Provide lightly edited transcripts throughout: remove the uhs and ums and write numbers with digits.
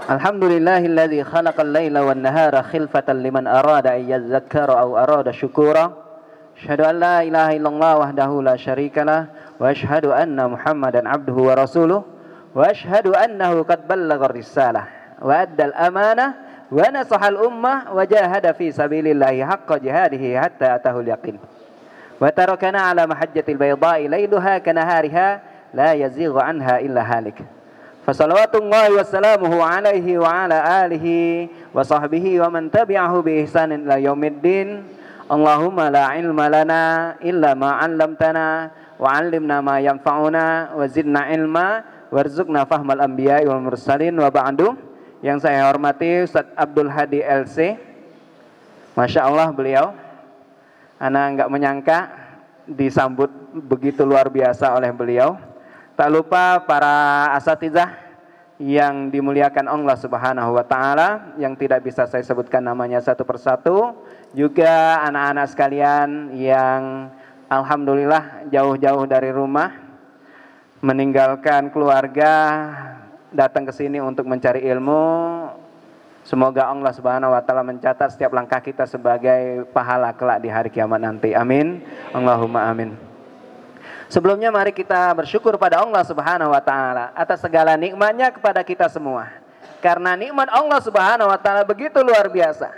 Alhamdulillahilladzi khalaqal laila wan nahara khilfatan liman arada ay yadhakkara aw arada syukura. Asyhadu an la ilaha illallah wahdahu la syarikalah wa asyhadu anna Muhammadan abduhu wa rasuluh wa asyhadu annahu qad ballagha risalah wa addal amanah wa nasahal ummah wa jahada fi sabilillahi haqqa jihadihi hatta atahul yaqin. Wa tarakana ala mahajjatil bayda'i lailuha kanahariha la yazighu anha illa halik. Fasalawatullahi wassalamuhu alaihi wa ala alihi wa sahbihi wa man tabi'ahu bi ihsanin ila yaumiddin. Allahumma la ilma lana illa ma 'allamtana wa 'allimna ma yanfa'una wa zidna ilma warzuqna fahmal anbiya'i wal mursalin wa ba'du. Yang saya hormati Ustaz Abdul Hadi LC. Masya Allah beliau, ana enggak menyangka disambut begitu luar biasa oleh beliau. Tak lupa para asatizah yang dimuliakan Allah Subhanahu wa taala yang tidak bisa saya sebutkan namanya satu persatu, juga anak-anak sekalian yang alhamdulillah jauh-jauh dari rumah meninggalkan keluarga datang ke sini untuk mencari ilmu. Semoga Allah Subhanahu wa taala mencatat setiap langkah kita sebagai pahala kelak di hari kiamat nanti. Amin. Allahumma amin. Sebelumnya mari kita bersyukur pada Allah Subhanahu wa taala atas segala nikmatnya kepada kita semua. Karena nikmat Allah Subhanahu wa taala begitu luar biasa.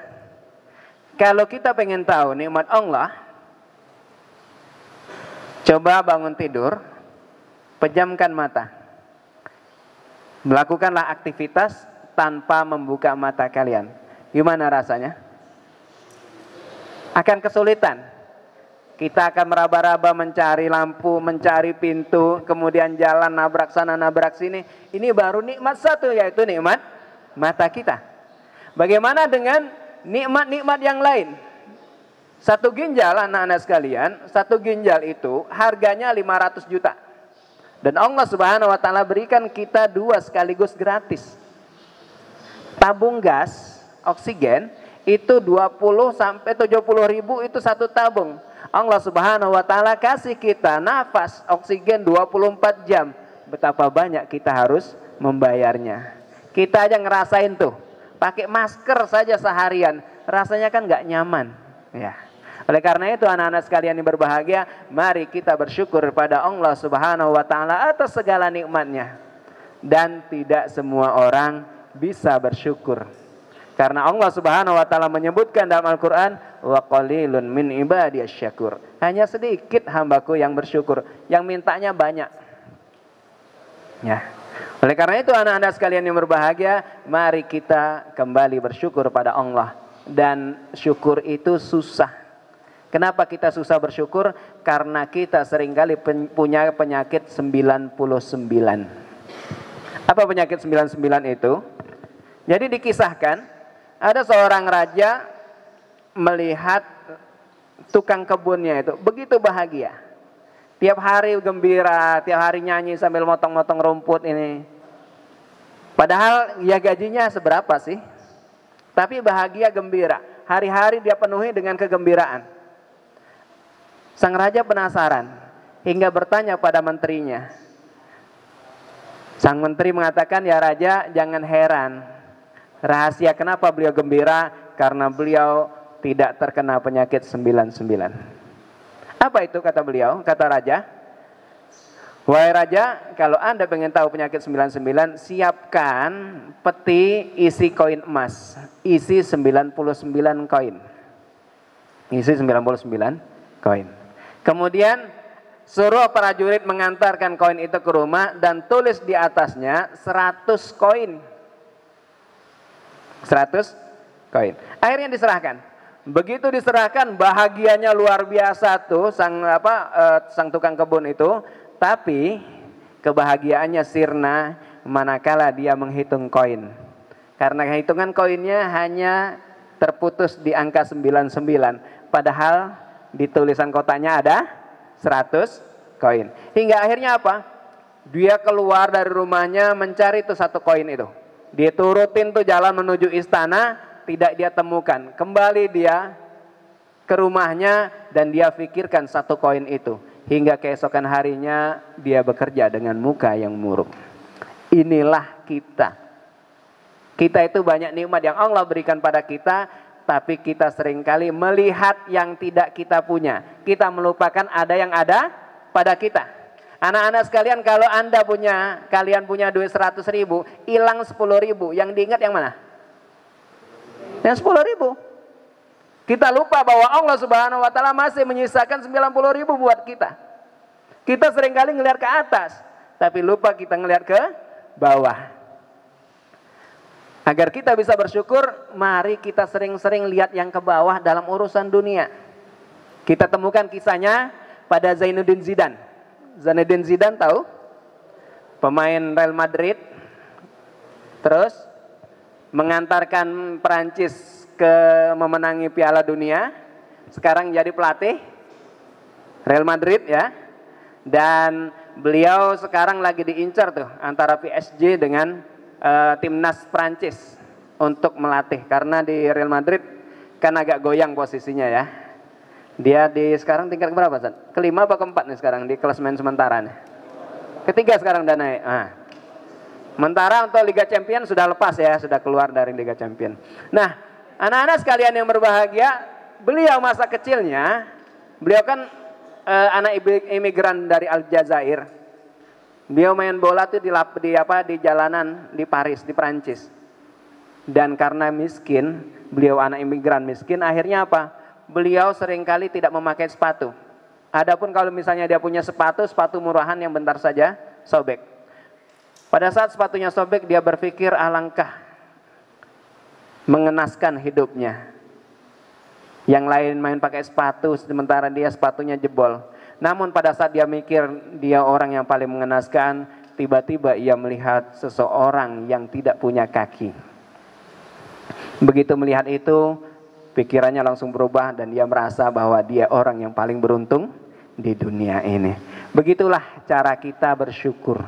Kalau kita pengen tahu nikmat Allah, coba bangun tidur, pejamkan mata. Melakukanlah aktivitas tanpa membuka mata kalian. Gimana rasanya? Akan kesulitan. Kita akan meraba-raba mencari lampu, mencari pintu, kemudian jalan nabrak sana nabrak sini. Ini baru nikmat satu, yaitu nikmat mata kita. Bagaimana dengan nikmat-nikmat yang lain? Satu ginjal anak-anak sekalian, satu ginjal itu harganya 500 juta. Dan Allah Subhanahu wa taala berikan kita dua sekaligus gratis. Tabung gas, oksigen, itu 20 sampai 70 ribu itu satu tabung. Allah Subhanahu wa taala kasih kita nafas oksigen 24 jam. Betapa banyak kita harus membayarnya. Kita aja ngerasain tuh, pakai masker saja seharian, rasanya kan nggak nyaman, ya. Oleh karena itu anak-anak sekalian yang berbahagia, mari kita bersyukur pada Allah Subhanahu wa taala atas segala nikmatnya. Dan tidak semua orang bisa bersyukur. Karena Allah Subhanahu wa taala menyebutkan dalam Al-Qur'an, wa qalilun min ibadiyasy syakur. Hanya sedikit hambaku yang bersyukur, yang mintanya banyak. Ya. Oleh karena itu anak-anak sekalian yang berbahagia, mari kita kembali bersyukur pada Allah. Dan syukur itu susah. Kenapa kita susah bersyukur? Karena kita seringkali punya penyakit 99. Apa penyakit 99 itu? Jadi dikisahkan ada seorang raja melihat tukang kebunnya itu begitu bahagia. Tiap hari gembira, tiap hari nyanyi sambil motong-motong rumput ini. Padahal ya gajinya seberapa sih? Tapi bahagia, gembira. Hari-hari dia penuhi dengan kegembiraan. Sang raja penasaran hingga bertanya pada menterinya. Sang menteri mengatakan, ya raja jangan heran. Rahasia kenapa beliau gembira? Karena beliau tidak terkena penyakit 99. Apa itu kata beliau? Kata raja, wahai raja, kalau anda pengen tahu penyakit 99, siapkan peti isi koin emas. Isi 99 koin. Isi 99 koin. Kemudian suruh prajurit mengantarkan koin itu ke rumah dan tulis di atasnya 100 koin. 100 koin. Akhirnya diserahkan. Begitu diserahkan, bahagianya luar biasa tuh sang tukang kebun itu. Tapi kebahagiaannya sirna manakala dia menghitung koin. Karena hitungan koinnya hanya terputus di angka 99. Padahal di tulisan kotaknya ada 100 koin. Hingga akhirnya apa? Dia keluar dari rumahnya mencari tuh satu koin itu. Dia turutin tuh jalan menuju istana, tidak dia temukan. Kembali dia ke rumahnya dan dia pikirkan satu koin itu. Hingga keesokan harinya dia bekerja dengan muka yang murung. Inilah kita. Kita itu banyak nikmat yang Allah berikan pada kita, tapi kita seringkali melihat yang tidak kita punya. Kita melupakan ada yang ada pada kita. Anak-anak sekalian, kalau kalian punya duit 100 ribu, hilang 10 ribu, yang diingat yang mana? Yang 10 ribu. Kita lupa bahwa Allah Subhanahu wa Ta'ala masih menyisakan 90 ribu buat kita. Kita seringkali ngelihat ke atas, tapi lupa kita ngelihat ke bawah. Agar kita bisa bersyukur, mari kita sering-sering lihat yang ke bawah dalam urusan dunia. Kita temukan kisahnya pada Zainuddin Zidane. Zainuddin Zidane tahu? Pemain Real Madrid. Terus mengantarkan Prancis ke memenangi Piala Dunia. Sekarang jadi pelatih Real Madrid ya. Dan beliau sekarang lagi diincar tuh antara PSG dengan timnas Prancis untuk melatih, karena di Real Madrid kan agak goyang posisinya ya. Dia sekarang tingkat berapa, San? Kelima apa keempat nih sekarang di klasemen sementara nih? Ketiga sekarang udah naik. Sementara untuk Liga Champions sudah lepas ya, sudah keluar dari Liga Champions. Nah, anak-anak sekalian yang berbahagia, beliau masa kecilnya, beliau kan anak imigran dari Aljazair. Beliau main bola tuh di jalanan di Paris, di Prancis. Dan karena miskin, beliau anak imigran miskin, akhirnya apa? Beliau seringkali tidak memakai sepatu. Adapun kalau misalnya dia punya sepatu murahan yang bentar saja sobek. Pada saat sepatunya sobek, dia berpikir alangkah mengenaskan hidupnya. Yang lain main pakai sepatu, sementara dia sepatunya jebol. Namun pada saat dia mikir dia orang yang paling mengenaskan, tiba-tiba ia melihat seseorang yang tidak punya kaki. Begitu melihat itu, pikirannya langsung berubah dan dia merasa bahwa dia orang yang paling beruntung di dunia ini. Begitulah cara kita bersyukur.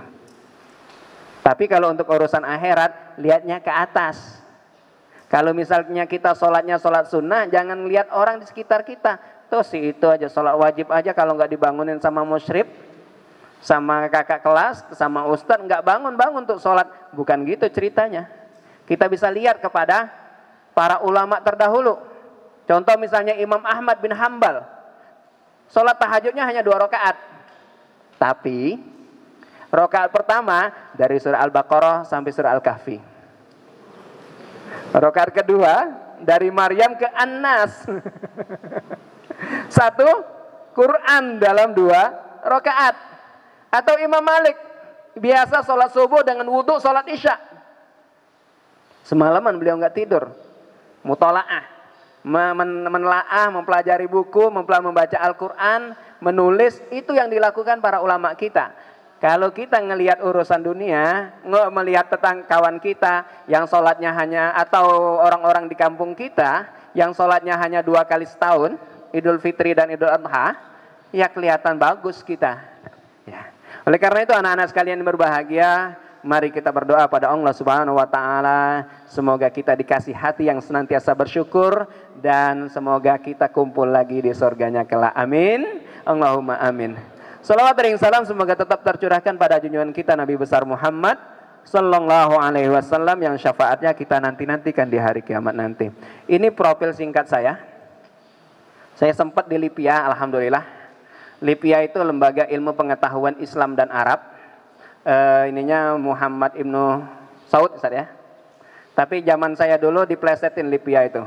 Tapi kalau untuk urusan akhirat, lihatnya ke atas. Kalau misalnya kita sholatnya sholat sunnah, jangan lihat orang di sekitar kita. Tuh si itu aja sholat wajib aja kalau nggak dibangunin sama musyrif, sama kakak kelas, sama ustadz, nggak bangun untuk sholat. Bukan gitu ceritanya. Kita bisa lihat kepada para ulama terdahulu. Contoh misalnya Imam Ahmad bin Hambal, sholat tahajudnya hanya 2 rakaat. Tapi rakaat pertama dari surah Al-Baqarah sampai surah Al-Kahfi. Rakaat kedua dari Maryam ke An-Nas. Satu Quran dalam 2 rakaat. Atau Imam Malik biasa sholat subuh dengan wudhu sholat isya. Semalaman beliau nggak tidur, mutolaah, menelaah, mempelajari buku, membaca Al-Quran, menulis. Itu yang dilakukan para ulama kita. Kalau kita ngelihat urusan dunia, melihat tentang kawan kita yang sholatnya hanya, atau orang-orang di kampung kita yang sholatnya hanya 2 kali setahun, Idul Fitri dan Idul Adha, ya kelihatan bagus kita. Ya. Oleh karena itu anak-anak sekalian yang berbahagia, mari kita berdoa pada Allah Subhanahu wa Ta'ala. Semoga kita dikasih hati yang senantiasa bersyukur, dan semoga kita kumpul lagi di surganya kelak. Amin. Allahumma amin. Salawat dan salam semoga tetap tercurahkan pada junjungan kita Nabi besar Muhammad Sallallahu Alaihi Wasallam, yang syafaatnya kita nantikan di hari kiamat nanti. Ini profil singkat saya. Saya sempat di Lipia, alhamdulillah. Lipia itu lembaga ilmu pengetahuan Islam dan Arab. Ininya Muhammad Ibnu Saud, Ustaz ya. Tapi zaman saya dulu diplesetin Lipia itu.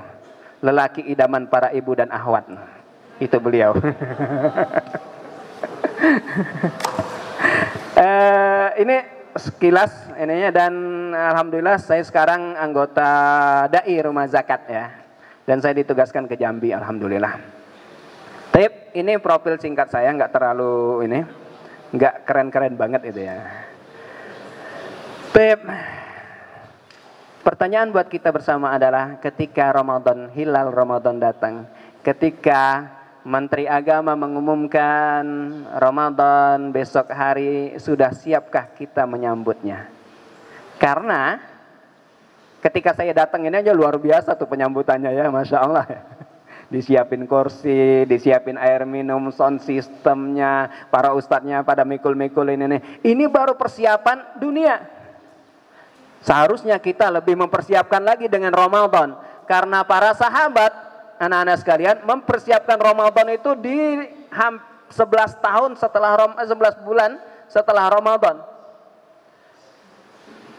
Lelaki idaman para ibu dan akhwat. Itu beliau. Ini sekilas ininya, dan alhamdulillah saya sekarang anggota dai rumah zakat ya. Dan saya ditugaskan ke Jambi, alhamdulillah. Tip, ini profil singkat saya, nggak terlalu ini, nggak keren-keren banget itu ya. Tip, pertanyaan buat kita bersama adalah ketika Ramadan, hilal Ramadan datang, ketika Menteri Agama mengumumkan Ramadan besok hari, sudah siapkah kita menyambutnya? Karena ketika saya datang ini aja luar biasa tuh penyambutannya ya, Masya Allah. Disiapin kursi, disiapin air minum, sound systemnya, para ustadznya pada mikul-mikul ini nih. Ini baru persiapan dunia. Seharusnya kita lebih mempersiapkan lagi dengan Ramadan. Karena para sahabat, anak-anak sekalian, mempersiapkan Ramadan itu di 11 tahun setelah 11 bulan setelah Ramadan.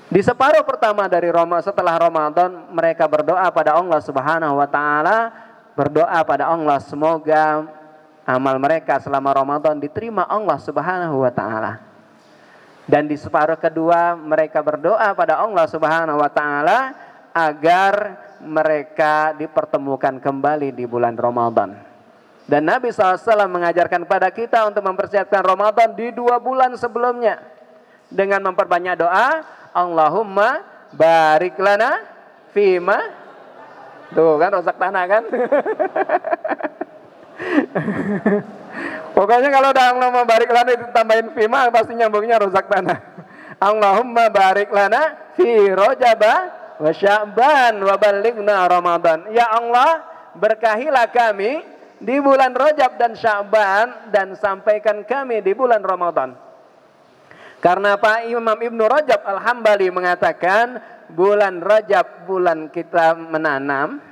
Di separuh pertama dari setelah Ramadan, mereka berdoa pada Allah Subhanahu wa taala, berdoa pada Allah semoga amal mereka selama Ramadan diterima Allah Subhanahu wa taala. Dan di separuh kedua mereka berdoa pada Allah Subhanahu wa taala agar mereka dipertemukan kembali di bulan Ramadan. Dan Nabi SAW mengajarkan pada kita untuk mempersiapkan Ramadan di 2 bulan sebelumnya dengan memperbanyak doa, Allahumma barik lana fima. Tuh kan rusak tanah kan. Pokoknya kalau udah Allahumma barik lana ditambahin fima pasti nyambungnya rusak tanah. Allahumma barik lana fi Rajaba wa Sya'ban wa ballighna Ramadan. Ya Allah, berkahilah kami di bulan Rajab dan Sya'ban dan sampaikan kami di bulan Ramadan. Karena Pak Imam Ibnu Rajab Al-Hambali mengatakan bulan Rajab bulan kita menanam,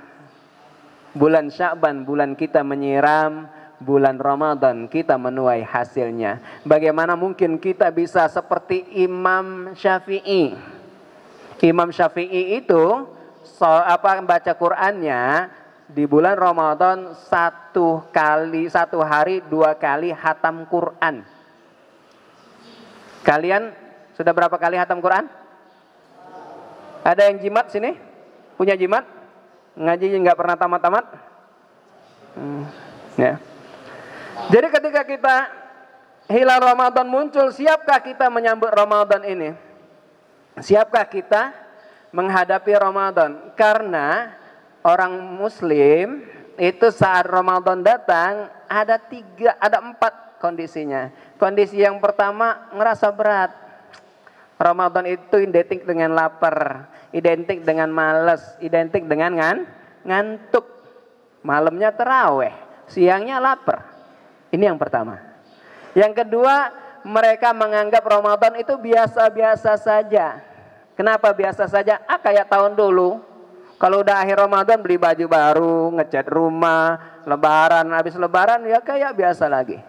bulan Sya'ban bulan kita menyiram, bulan Ramadan kita menuai hasilnya. Bagaimana mungkin kita bisa seperti Imam Syafi'i? Imam Syafi'i itu baca Qur'annya di bulan Ramadan 1 hari 2 kali hatam Quran. Kalian sudah berapa kali hatam Quran? Ada yang jimat sini? Punya jimat? Ngaji nggak pernah tamat-tamat? Ya. Jadi ketika kita hilal Ramadan muncul, siapkah kita menyambut Ramadan ini? Siapkah kita menghadapi Ramadan? Karena orang Muslim itu saat Ramadan datang ada 4 kondisinya. Kondisi yang pertama ngerasa berat. Ramadan itu identik dengan lapar, identik dengan malas, identik dengan ngantuk. Malamnya taraweh, siangnya lapar. Ini yang pertama. Yang kedua, mereka menganggap Ramadan itu biasa-biasa saja. Kenapa biasa saja? Kayak tahun dulu. Kalau udah akhir Ramadan beli baju baru, ngecat rumah, lebaran, habis lebaran ya kayak biasa lagi.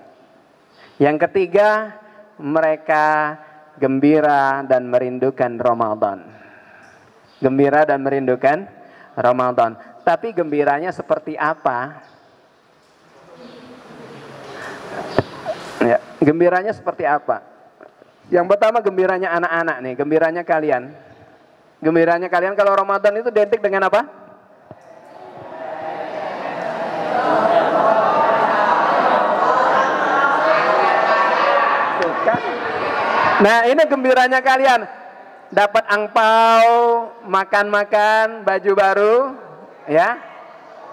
Yang ketiga, mereka gembira dan merindukan Ramadan. Gembira dan merindukan Ramadan. Tapi gembiranya seperti apa? Ya, gembiranya seperti apa? Yang pertama gembiranya anak-anak nih, gembiranya kalian. Gembiranya kalian kalau Ramadan itu identik dengan apa? Nah, ini gembiranya kalian. Dapat angpau, makan-makan, baju baru, ya.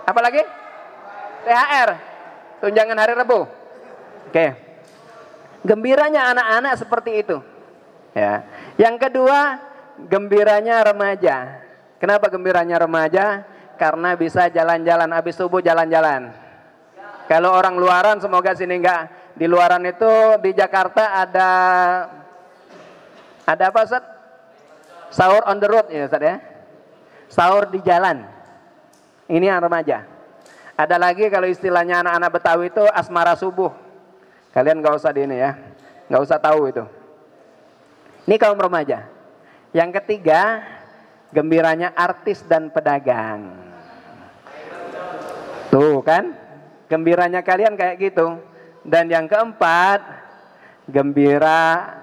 Apalagi? THR, tunjangan hari Rabu. Oke. Gembiranya anak-anak seperti itu. Ya. Yang kedua, gembiranya remaja. Kenapa gembiranya remaja? Karena bisa jalan-jalan, habis subuh jalan-jalan. Kalau orang luaran, semoga sini enggak. Di luaran itu di Jakarta ada apa Ustaz? Sahur on the road ya Ustaz ya. Sahur di jalan. Ini yang remaja. Ada lagi kalau istilahnya anak-anak Betawi itu asmara subuh. Kalian nggak usah di ini ya, nggak usah tahu itu. Ini kaum remaja. Yang ketiga, gembiranya artis dan pedagang. Tuh kan, gembiranya kalian kayak gitu. Dan yang keempat, gembira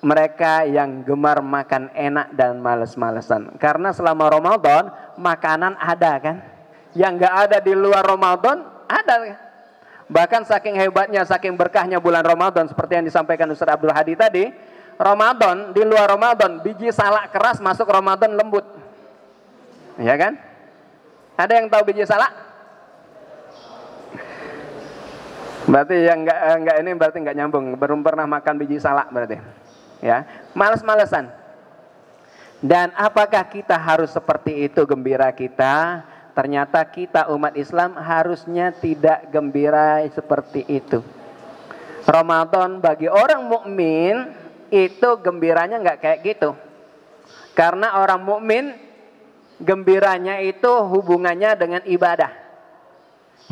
mereka yang gemar makan enak dan males-malesan. Karena selama Ramadan makanan ada kan, yang nggak ada di luar Ramadan ada. Bahkan saking hebatnya, saking berkahnya bulan Ramadan seperti yang disampaikan Ustaz Abdul Hadi tadi, Ramadan di luar Ramadan biji salak keras, masuk Ramadan lembut, ya kan? Ada yang tahu biji salak? Berarti yang enggak ini berarti enggak nyambung, belum pernah makan biji salak berarti. Ya, males-malesan. Dan apakah kita harus seperti itu gembira kita? Ternyata kita umat Islam harusnya tidak gembira seperti itu. Ramadan bagi orang mukmin itu gembiranya enggak kayak gitu. Karena orang mukmin gembiranya itu hubungannya dengan ibadah.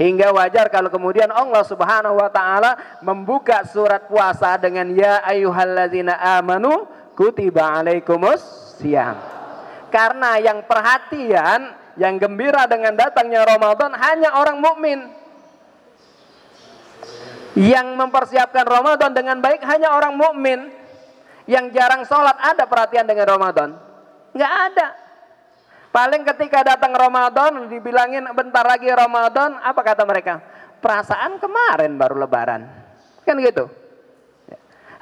Hingga wajar kalau kemudian Allah Subhanahu wa taala membuka surat puasa dengan ya ayyuhalladzina amanu kutiba alaikumus syiyam. Karena yang perhatian, yang gembira dengan datangnya Ramadan hanya orang mukmin. Yang mempersiapkan Ramadan dengan baik hanya orang mukmin. Yang jarang sholat ada perhatian dengan Ramadan? Nggak ada. Paling ketika datang Ramadan, dibilangin bentar lagi Ramadan, apa kata mereka? Perasaan kemarin baru Lebaran, kan gitu.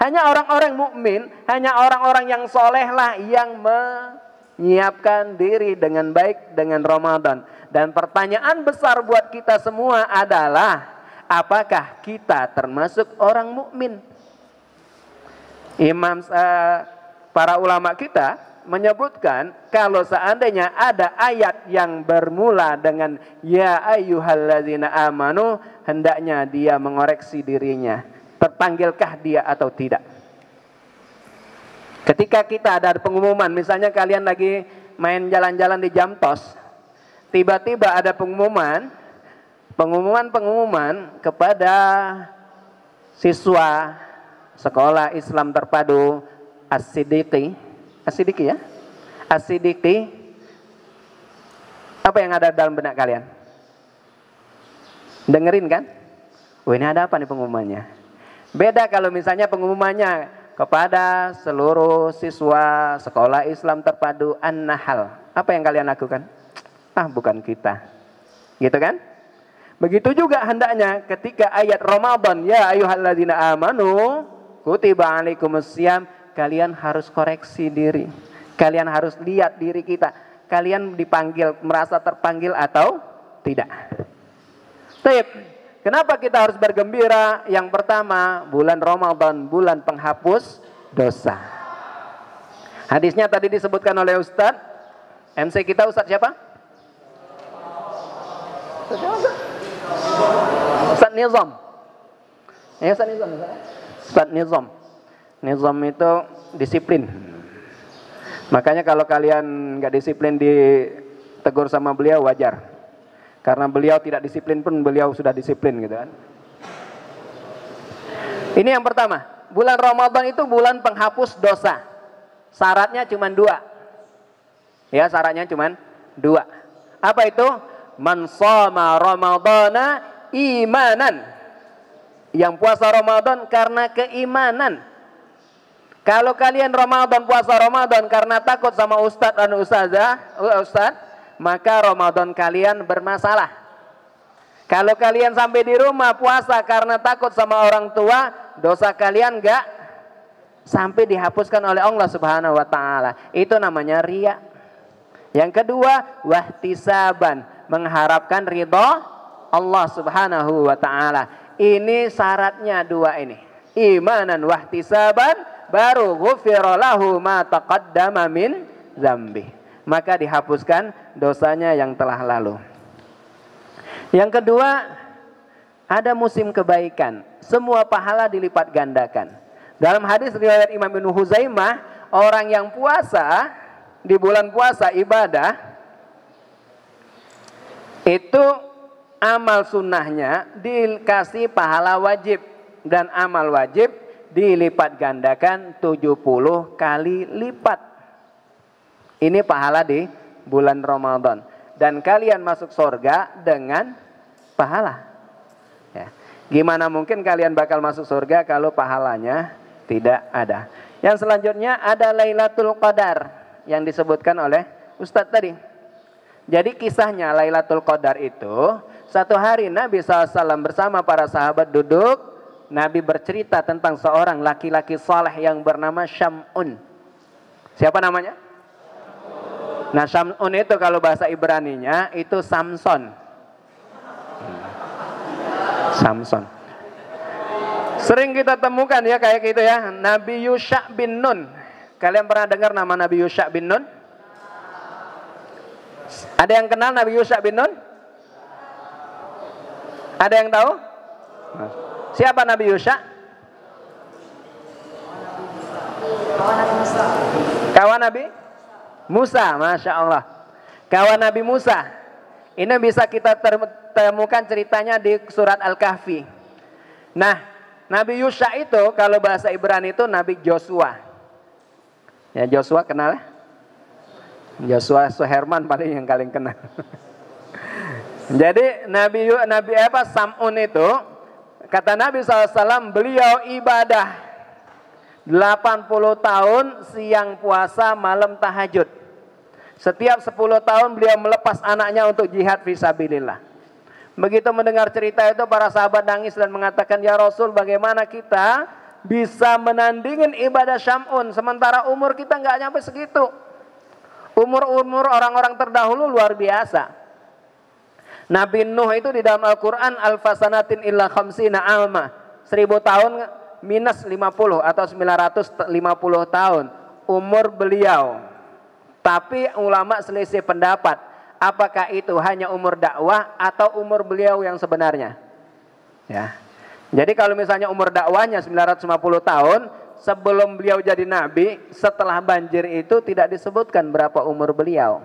Hanya orang-orang mukmin, hanya orang-orang yang soleh lah yang menyiapkan diri dengan baik dengan Ramadan. Dan pertanyaan besar buat kita semua adalah, apakah kita termasuk orang mukmin? Para ulama kita menyebutkan kalau seandainya ada ayat yang bermula dengan ya ayyuhalladzina amanu, hendaknya dia mengoreksi dirinya, terpanggilkah dia atau tidak. Ketika kita ada pengumuman, misalnya kalian lagi main jalan-jalan di Jamtos, tiba-tiba ada pengumuman kepada siswa sekolah Islam terpadu As-Siddiqi ya? As-Siddiqi. Apa yang ada dalam benak kalian? Dengerin kan? Oh, ini ada apa nih pengumumannya? Beda kalau misalnya pengumumannya kepada seluruh siswa sekolah Islam terpadu An-Nahl. Apa yang kalian lakukan? Bukan kita. Gitu kan? Begitu juga hendaknya ketika ayat Ramadan ya ayyuhalladzina amanu kutiba alaikumussyiyam, kalian harus koreksi diri. Kalian harus lihat diri kita. Kalian dipanggil, merasa terpanggil atau tidak. Baik. Kenapa kita harus bergembira? Yang pertama, bulan Ramadan, bulan penghapus dosa. Hadisnya tadi disebutkan oleh Ustadz. MC kita Ustadz siapa? Ustadz Nizam. Ya, Ustadz Nizam. Ustadz Nizam. Nizam itu disiplin. Makanya kalau kalian nggak disiplin ditegur sama beliau wajar. Karena beliau tidak disiplin pun beliau sudah disiplin gitu kan. Ini yang pertama. Bulan Ramadan itu bulan penghapus dosa. Syaratnya cuma 2. Ya, syaratnya cuma 2. Apa itu? Man shoma Ramadana imanan. Yang puasa Ramadan karena keimanan. Kalau kalian puasa Ramadan karena takut sama ustadz dan ustazah, maka Ramadan kalian bermasalah. Kalau kalian sampai di rumah puasa karena takut sama orang tua, dosa kalian enggak sampai dihapuskan oleh Allah Subhanahu wa taala. Itu namanya riya. Yang kedua, wahtisaban, mengharapkan ridha Allah Subhanahu wa taala. Ini syaratnya 2 ini. Imanan wahtisaban, baru ghufira lahu ma taqaddama min dzambi. Maka dihapuskan dosanya yang telah lalu. Yang kedua, ada musim kebaikan. Semua pahala dilipat gandakan. Dalam hadis riwayat Imam Ibnu Huzaimah, orang yang puasa di bulan puasa ibadah itu amal sunnahnya dikasih pahala wajib, dan amal wajib dilipat gandakan 70 kali lipat. Ini pahala di bulan Ramadan. Dan kalian masuk surga dengan pahala. Ya. Gimana mungkin kalian bakal masuk surga kalau pahalanya tidak ada. Yang selanjutnya ada Lailatul Qadar yang disebutkan oleh Ustadz tadi. Jadi kisahnya Lailatul Qadar itu, satu hari Nabi SAW bersama para sahabat duduk. Nabi bercerita tentang seorang laki-laki saleh yang bernama Syam'un. Siapa namanya? Nah, Syam'un itu kalau bahasa Ibraninya itu Samson. Samson. Sering kita temukan ya kayak gitu ya, Nabi Yusha bin Nun. Kalian pernah dengar nama Nabi Yusha bin Nun? Ada yang kenal Nabi Yusha bin Nun? Ada yang tahu? Siapa Nabi Yusha? Kawan Nabi? Musa, Masya Allah. Kawan Nabi Musa. Ini bisa kita temukan ceritanya di surat Al-Kahfi. Nah, Nabi Yusha itu kalau bahasa Ibrani itu Nabi Joshua. Ya, Joshua kenal ya? Joshua Suherman paling yang kalian kenal. Jadi Nabi Sam'un itu, kata Nabi SAW, beliau ibadah 80 tahun siang puasa malam tahajud. Setiap 10 tahun beliau melepas anaknya untuk jihad fisabilillah. Begitu mendengar cerita itu para sahabat nangis dan mengatakan, ya Rasul, bagaimana kita bisa menandingin ibadah Sam'un sementara umur kita nggak nyampe segitu. Umur orang-orang terdahulu luar biasa. Nabi Nuh itu di dalam Al-Quran alfasanatin illa khamsina alma, 1000 tahun minus 50 atau 950 tahun umur beliau. Tapi ulama selisih pendapat, apakah itu hanya umur dakwah atau umur beliau yang sebenarnya. Ya. Jadi kalau misalnya umur dakwahnya 950 tahun sebelum beliau jadi nabi, setelah banjir itu tidak disebutkan berapa umur beliau.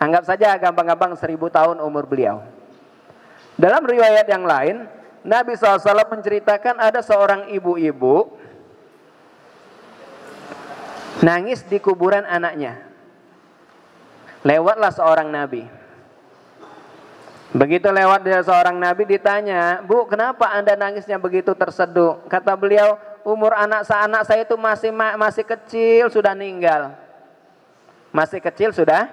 Anggap saja gampang-gampang 1000 tahun umur beliau. Dalam riwayat yang lain, Nabi SAW menceritakan ada seorang ibu-ibu nangis di kuburan anaknya. Lewatlah seorang nabi. Begitu lewat dia seorang nabi ditanya, Bu, kenapa anda nangisnya begitu terseduh? Kata beliau, umur anak saya itu masih kecil sudah meninggal. Masih kecil sudah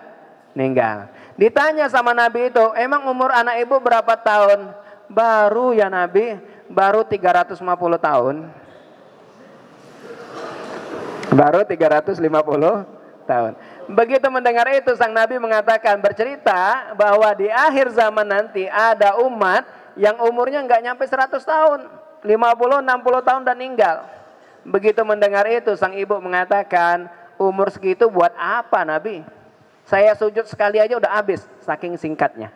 meninggal. Ditanya sama nabi itu, emang umur anak ibu berapa tahun? Baru ya nabi, baru 350 tahun. Baru 350 tahun. Begitu mendengar itu sang nabi mengatakan, bercerita bahwa di akhir zaman nanti ada umat yang umurnya nggak nyampe 100 tahun, 50, 60 tahun dan meninggal. Begitu mendengar itu sang ibu mengatakan, umur segitu buat apa nabi? Saya sujud sekali aja udah habis, saking singkatnya.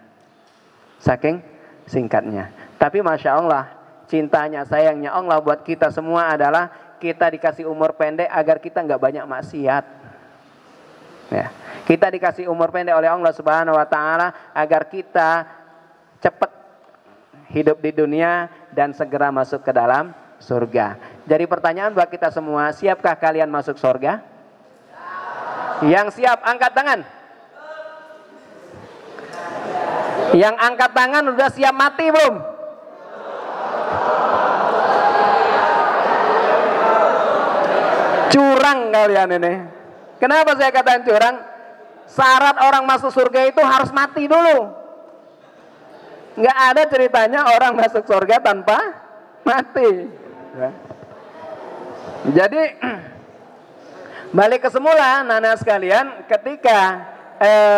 Saking singkatnya. Tapi Masya Allah, cintanya, sayangnya Allah buat kita semua adalah kita dikasih umur pendek agar kita nggak banyak maksiat. Ya. Kita dikasih umur pendek oleh Allah Subhanahu wa taala agar kita cepat hidup di dunia dan segera masuk ke dalam surga. Jadi pertanyaan buat kita semua, siapkah kalian masuk surga? Yang siap angkat tangan. Yang angkat tangan udah siap mati belum? Curang kalian ini. Kenapa saya katakan curang? Syarat orang masuk surga itu harus mati dulu. Nggak ada ceritanya orang masuk surga tanpa mati. Ya. Jadi balik ke semula, anak-anak sekalian, ketika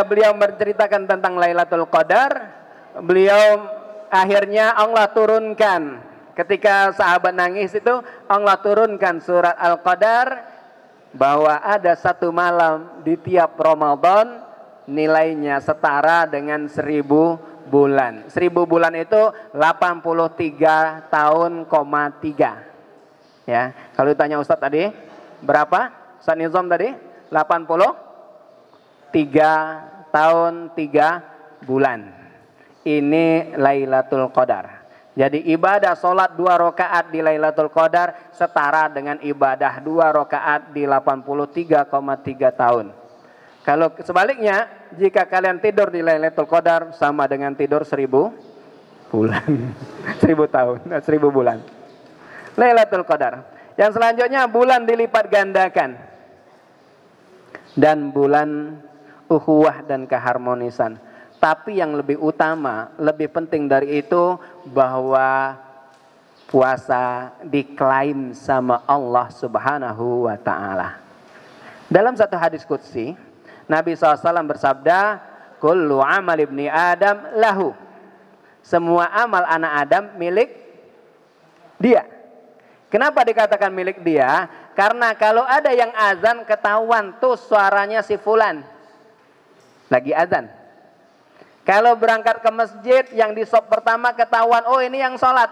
beliau menceritakan tentang Lailatul Qadar, beliau akhirnya Allah turunkan, ketika sahabat nangis itu Allah turunkan surat Al-Qadar, bahwa ada satu malam di tiap Ramadan nilainya setara dengan 1000 bulan. 1000 bulan itu 83 tahun, 3. Ya, kalau ditanya Ustadz tadi berapa? Ustadz Nizam tadi 83 tahun 3 bulan. Ini Lailatul Qadar. Jadi ibadah sholat 2 rakaat di Lailatul Qadar setara dengan ibadah 2 rakaat di 83,3 tahun. Kalau sebaliknya, jika kalian tidur di Lailatul Qadar sama dengan tidur 1000 bulan. 1000 tahun, 1000 bulan. Lailatul Qadar. Yang selanjutnya bulan dilipat gandakan. Dan bulan ukhuwah dan keharmonisan. Tapi yang lebih utama, lebih penting dari itu, bahwa puasa diklaim sama Allah Subhanahu wa ta'ala. Dalam satu hadis qudsi, Nabi SAW bersabda, kullu amal ibni Adam lahu. Semua amal anak Adam milik dia. Kenapa dikatakan milik dia? Karena kalau ada yang azan ketahuan tuh suaranya si fulan lagi azan. Kalau berangkat ke masjid yang di sop pertama ketahuan, oh ini yang sholat.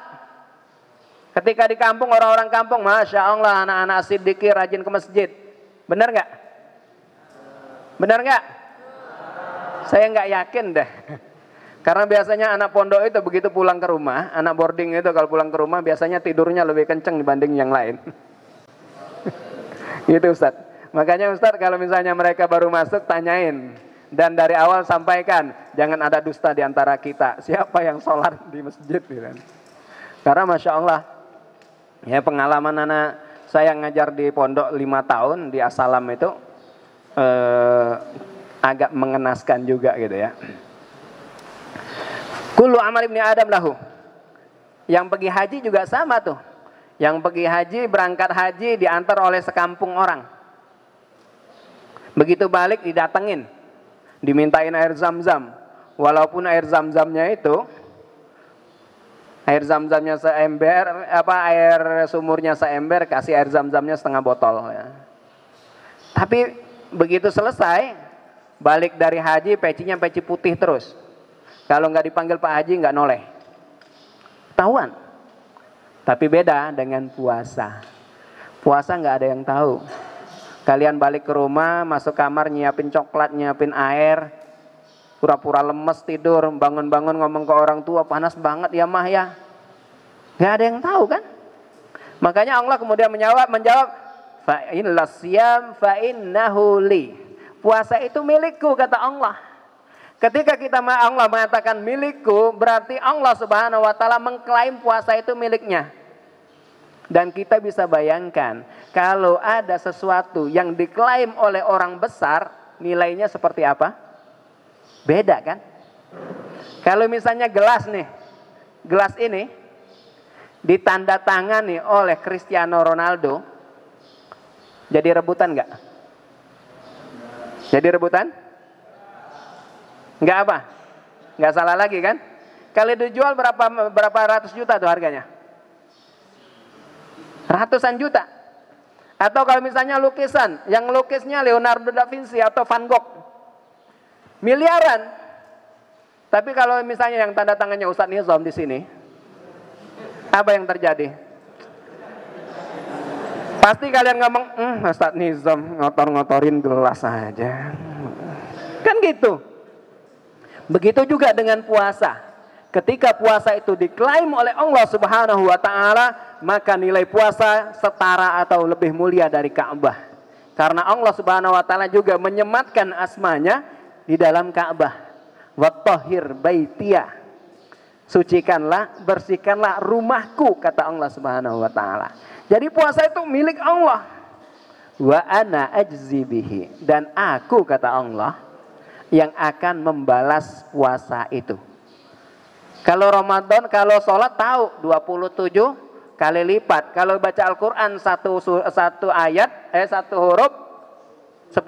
Ketika di kampung, orang-orang kampung, Masya Allah anak-anak siddiqi rajin ke masjid. Benar nggak? Benar nggak? Saya nggak yakin deh. Karena biasanya anak pondok itu begitu pulang ke rumah, anak boarding itu kalau pulang ke rumah biasanya tidurnya lebih kenceng dibanding yang lain. Gitu Ustaz. Makanya Ustaz kalau misalnya mereka baru masuk tanyain. Dan dari awal sampaikan, jangan ada dusta di antara kita. Siapa yang sholat di masjid? Karena Masya Allah, ya pengalaman anak saya ngajar di pondok 5 tahun di As-Salam itu agak mengenaskan juga gitu ya. Kullu amal ibni Adam lahu. Yang pergi haji juga sama tuh. Yang pergi haji, berangkat haji diantar oleh sekampung orang. Begitu balik didatengin, dimintain air zam-zam. Walaupun air zam-zamnya itu, air zam-zamnya seember, air sumurnya seember, kasih air zam-zamnya setengah botol. Ya. Tapi begitu selesai, balik dari haji, pecinya peci putih terus. Kalau nggak dipanggil Pak Haji nggak noleh, tahuan. Tapi beda dengan puasa. Puasa nggak ada yang tahu. Kalian balik ke rumah, masuk kamar, nyiapin coklat, nyiapin air, pura-pura lemes tidur, bangun-bangun ngomong ke orang tua, panas banget ya mah ya. Nggak ada yang tahu kan? Makanya Allah kemudian menjawab, fa inna siyam fa innahu li. Puasa itu milikku kata Allah. Ketika Allah mengatakan milikku, berarti Allah Subhanahu wa taala mengklaim puasa itu miliknya. Dan kita bisa bayangkan, kalau ada sesuatu yang diklaim oleh orang besar, nilainya seperti apa? Beda kan? Kalau misalnya gelas nih, gelas ini ditandatangani oleh Cristiano Ronaldo, jadi rebutan nggak? Jadi rebutan? Nggak apa? Nggak salah lagi kan? Kalau dijual berapa ratus juta tuh harganya? Ratusan juta. Atau kalau misalnya lukisan, yang lukisnya Leonardo da Vinci atau Van Gogh, miliaran. Tapi kalau misalnya yang tanda tangannya Ustadz Nizam di sini, apa yang terjadi? Pasti kalian ngomong, Ustadz Nizam ngotor-ngotorin gelas aja. Kan gitu. Begitu juga dengan puasa. Ketika puasa itu diklaim oleh Allah Subhanahu wa taala, maka nilai puasa setara atau lebih mulia dari Ka'bah. Karena Allah Subhanahu wa taala juga menyematkan asmanya di dalam Ka'bah. Wattahhir baitiya. Sucikanlah, bersihkanlah rumahku kata Allah Subhanahu wa taala. Jadi puasa itu milik Allah. Wa ana ajzi bihi, dan aku kata Allah yang akan membalas puasa itu. Kalau Ramadan, kalau sholat tahu 27 kali lipat. Kalau baca Al-Quran satu ayat, satu huruf 10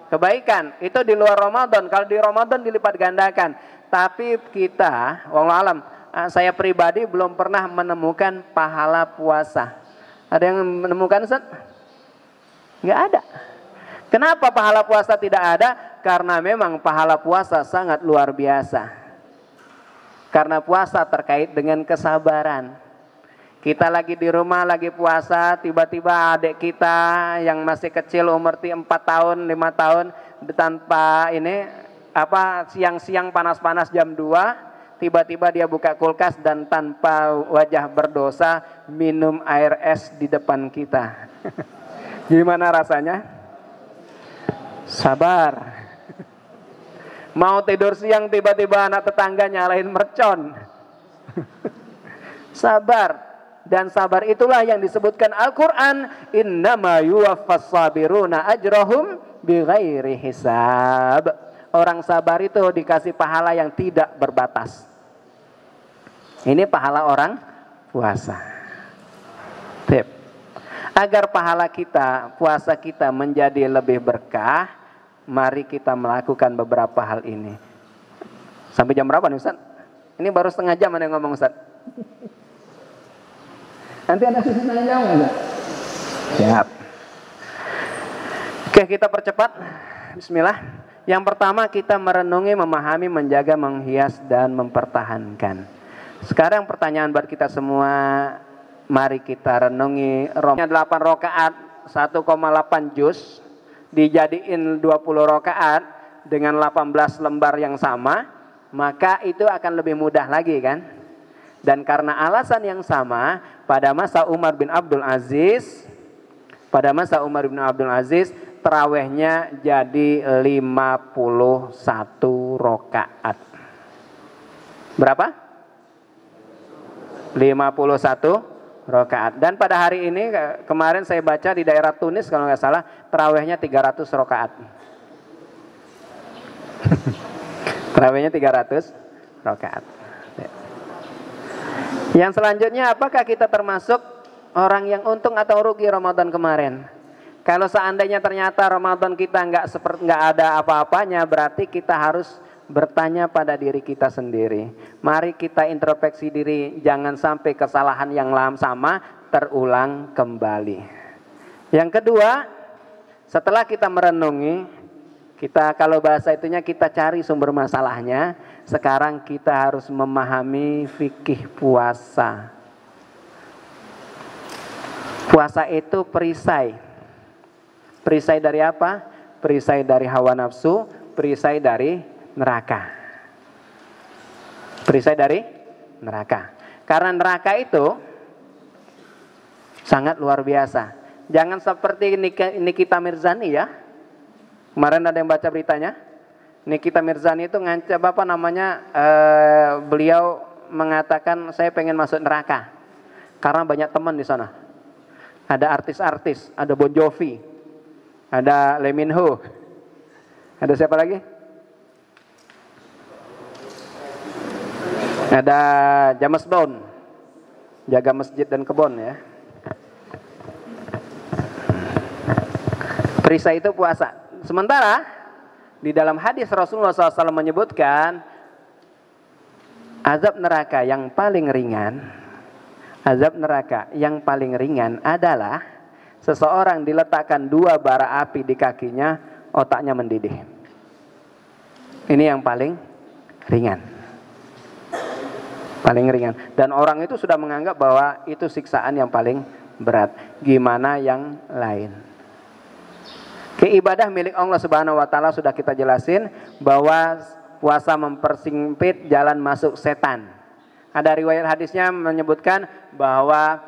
kebaikan. Itu di luar Ramadan. Kalau di Ramadan dilipat gandakan. Tapi kita, wallahu alam, saya pribadi belum pernah menemukan pahala puasa. Ada yang menemukan Ustaz? Nggak ada. Kenapa pahala puasa tidak ada? Karena memang pahala puasa sangat luar biasa. Karena puasa terkait dengan kesabaran. Kita lagi di rumah lagi puasa, tiba-tiba adik kita yang masih kecil umur 4 tahun, 5 tahun, tanpa ini siang-siang panas-panas jam 2, tiba-tiba dia buka kulkas dan tanpa wajah berdosa minum air es di depan kita. Gimana rasanya? Sabar. Mau tidur siang tiba-tiba anak tetangga nyalain mercon. Sabar. Dan sabar itulah yang disebutkan Al-Quran, innama yuwaffas sabiruna ajrahum bighairi hisab. Orang sabar itu dikasih pahala yang tidak berbatas. Ini pahala orang puasa. Tip. Agar pahala kita, puasa kita menjadi lebih berkah, mari kita melakukan beberapa hal ini. Sampai jam berapa nih Ustaz? Ini baru setengah jam ada yang ngomong Ustaz. Nanti ada sesi tanya jawab enggak? Siap. Oke, kita percepat. Bismillah. Yang pertama kita merenungi, memahami, menjaga, menghias dan mempertahankan. Sekarang pertanyaan buat kita semua, mari kita renungi. 8 rakaat 1,8 juz dijadiin 20 rakaat dengan 18 lembar yang sama, maka itu akan lebih mudah lagi kan. Dan karena alasan yang sama, pada masa Umar bin Abdul Aziz, tarawehnya jadi 51 rakaat. Berapa? 51 rakaat. Dan pada hari ini, kemarin saya baca di daerah Tunis kalau nggak salah, tarawehnya 300 rakaat. Tarawehnya 300 rakaat. Yang selanjutnya, apakah kita termasuk orang yang untung atau rugi Ramadan kemarin? Kalau seandainya ternyata Ramadan kita nggak ada apa-apanya, berarti kita harus bertanya pada diri kita sendiri. Mari kita introspeksi diri, jangan sampai kesalahan yang sama terulang kembali. Yang kedua, setelah kita merenungi, kita kalau bahasa itunya kita cari sumber masalahnya. Sekarang kita harus memahami fikih puasa. Puasa itu perisai. Perisai dari apa? Perisai dari hawa nafsu, perisai dari neraka. Perisai dari neraka. Karena neraka itu sangat luar biasa. Jangan seperti Nikita Mirzani ya. Kemarin ada yang baca beritanya. Nikita Mirzani itu ngancam beliau mengatakan saya pengen masuk neraka karena banyak teman di sana. Ada artis-artis, ada Bon Jovi, ada Lee Min Ho, ada siapa lagi? Ada James Bond, jaga masjid dan kebun ya. Perisai itu puasa. Sementara di dalam hadis Rasulullah SAW menyebutkan azab neraka yang paling ringan adalah seseorang diletakkan 2 bara api di kakinya, otaknya mendidih. Ini yang paling ringan. Dan orang itu sudah menganggap bahwa itu siksaan yang paling berat. Gimana yang lain? Keibadah milik Allah Subhanahu wa taala sudah kita jelasin bahwa puasa mempersempit jalan masuk setan. Ada riwayat hadisnya menyebutkan bahwa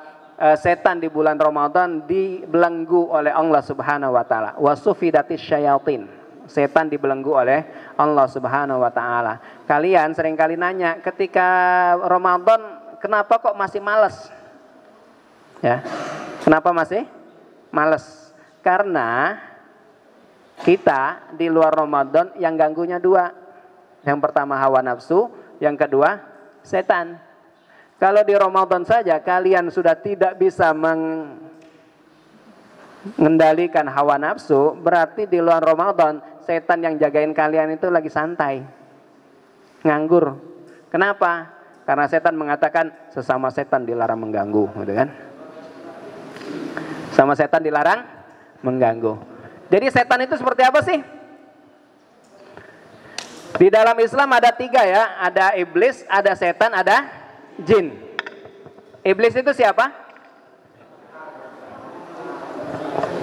setan di bulan Ramadan dibelenggu oleh Allah Subhanahu wa taala. Wasufidatis syayatin. Setan dibelenggu oleh Allah Subhanahu wa taala. Kalian seringkali nanya, ketika Ramadan kenapa kok masih malas? Ya. Kenapa masih malas? Karena kita di luar Ramadan yang ganggunya 2. Yang pertama hawa nafsu, yang kedua setan. Kalau di Ramadan saja kalian sudah tidak bisa mengendalikan hawa nafsu, berarti di luar Ramadan setan yang jagain kalian itu lagi santai, nganggur. Kenapa? Karena setan mengatakan sesama setan dilarang mengganggu, gitu kan? Sama setan dilarang mengganggu. Jadi setan itu seperti apa sih? Di dalam Islam ada 3 ya. Ada iblis, ada setan, ada jin. Iblis itu siapa?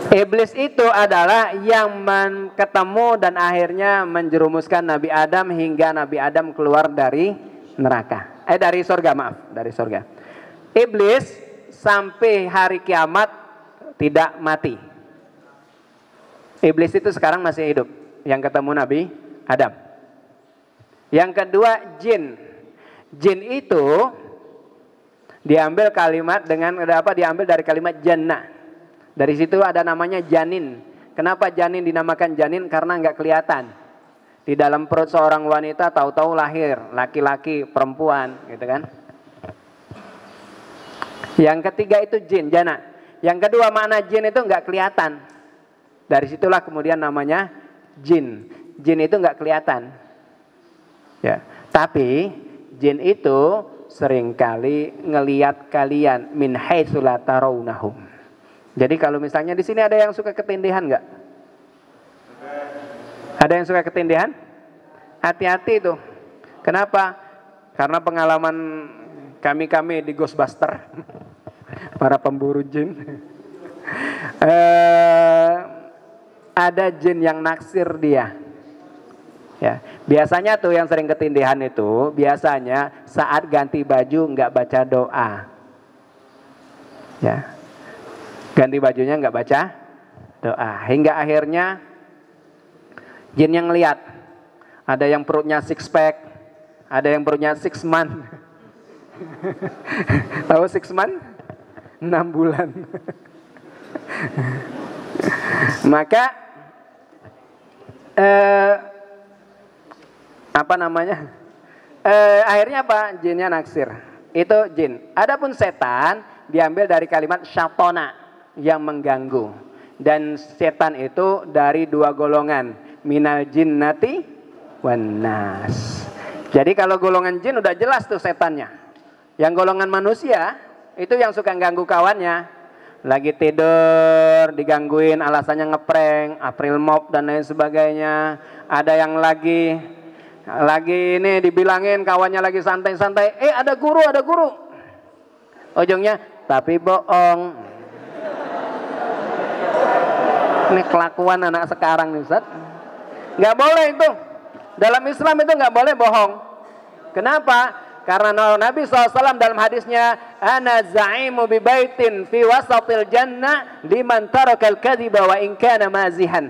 Iblis itu adalah yang ketemu dan akhirnya menjerumuskan Nabi Adam hingga Nabi Adam keluar dari neraka. Dari surga. Iblis sampai hari kiamat tidak mati. Iblis itu sekarang masih hidup, yang ketemu Nabi Adam. Yang kedua jin. Jin itu diambil dari kalimat jannah. Dari situ ada namanya janin. Kenapa janin dinamakan janin? Karena nggak kelihatan. Di dalam perut seorang wanita tahu-tahu lahir laki-laki, perempuan, gitu kan? Yang ketiga itu jin, jana. Yang kedua makna jin itu nggak kelihatan. Dari situlah kemudian namanya jin. Jin itu nggak kelihatan. Ya, tapi jin itu seringkali ngelihat kalian min haitsu la tarawnahum. Jadi kalau misalnya di sini ada yang suka ketindihan nggak? Ada yang suka ketindihan? Hati-hati itu. Kenapa? Karena pengalaman kami di Ghostbuster, para pemburu jin. ada jin yang naksir dia. Ya, biasanya tuh yang sering ketindihan itu biasanya saat ganti baju nggak baca doa. Ya, ganti bajunya nggak baca doa, hingga akhirnya jin yang lihat ada yang perutnya six pack, ada yang perutnya 6 month. Tahu 6 month? 6 bulan. Maka akhirnya apa? Jinnya naksir. Itu jin. Adapun setan diambil dari kalimat syatona yang mengganggu. Dan setan itu dari 2 golongan, minal jinnati wan nas. Jadi kalau golongan jin udah jelas tuh setannya. Yang golongan manusia itu yang suka ganggu kawannya. Lagi tidur digangguin, alasannya ngeprank, April Mop dan lain sebagainya. Ada yang lagi ini dibilangin kawannya lagi santai-santai, ada guru. Ujungnya tapi bohong. Ini kelakuan anak sekarang nih, Ustaz. Nggak boleh itu. Dalam Islam itu nggak boleh bohong. Kenapa? Karena Nabi SAW dalam hadisnya, ana za'imu bi baitin fi wasatil jannah liman tarakal kadhiba wa in kana mazihan.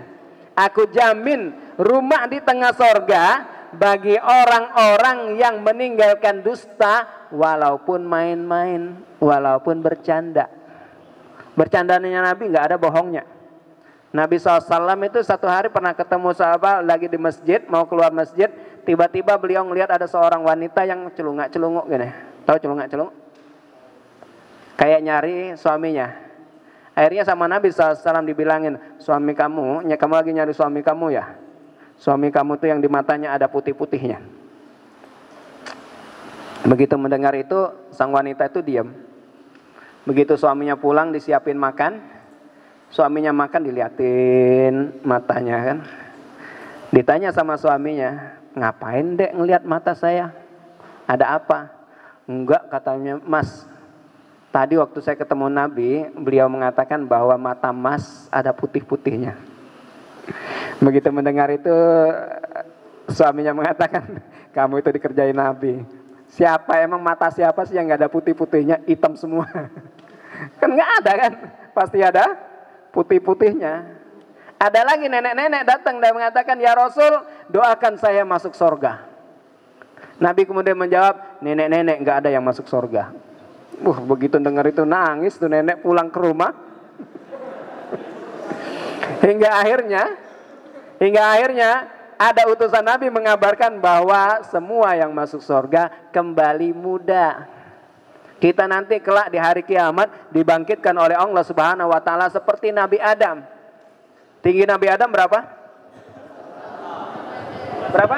Aku jamin rumah di tengah sorga bagi orang-orang yang meninggalkan dusta walaupun main-main, walaupun bercanda. Bercandanya Nabi nggak ada bohongnya. Nabi SAW itu satu hari pernah ketemu sahabat lagi di masjid, mau keluar masjid, tiba-tiba beliau ngelihat ada seorang wanita yang celungak-celunguk gini. Tahu celungak-celunguk? Kayak nyari suaminya. Akhirnya sama Nabi SAW dibilangin, suami kamu lagi nyari suami kamu ya? Suami kamu tuh yang di matanya ada putih-putihnya. Begitu mendengar itu, sang wanita itu diam. Begitu suaminya pulang disiapin makan, suaminya makan diliatin matanya kan. Ditanya sama suaminya, ngapain dek ngelihat mata saya? Ada apa? Enggak, katanya, Mas, tadi waktu saya ketemu Nabi, beliau mengatakan bahwa mata Mas ada putih-putihnya. Begitu mendengar itu, suaminya mengatakan, kamu itu dikerjain Nabi. Siapa emang mata siapa sih yang nggak ada putih-putihnya, hitam semua? Kan nggak ada kan? Pasti ada putih-putihnya. Ada lagi nenek-nenek datang dan mengatakan, ya Rasul, doakan saya masuk surga. Nabi kemudian menjawab, nenek-nenek nggak ada yang masuk surga. Begitu dengar itu nangis tuh nenek pulang ke rumah. Hingga akhirnya ada utusan Nabi mengabarkan bahwa semua yang masuk surga kembali muda. Kita nanti kelak di hari kiamat dibangkitkan oleh Allah Subhanahu wa taala seperti Nabi Adam. Tinggi Nabi Adam berapa? Berapa?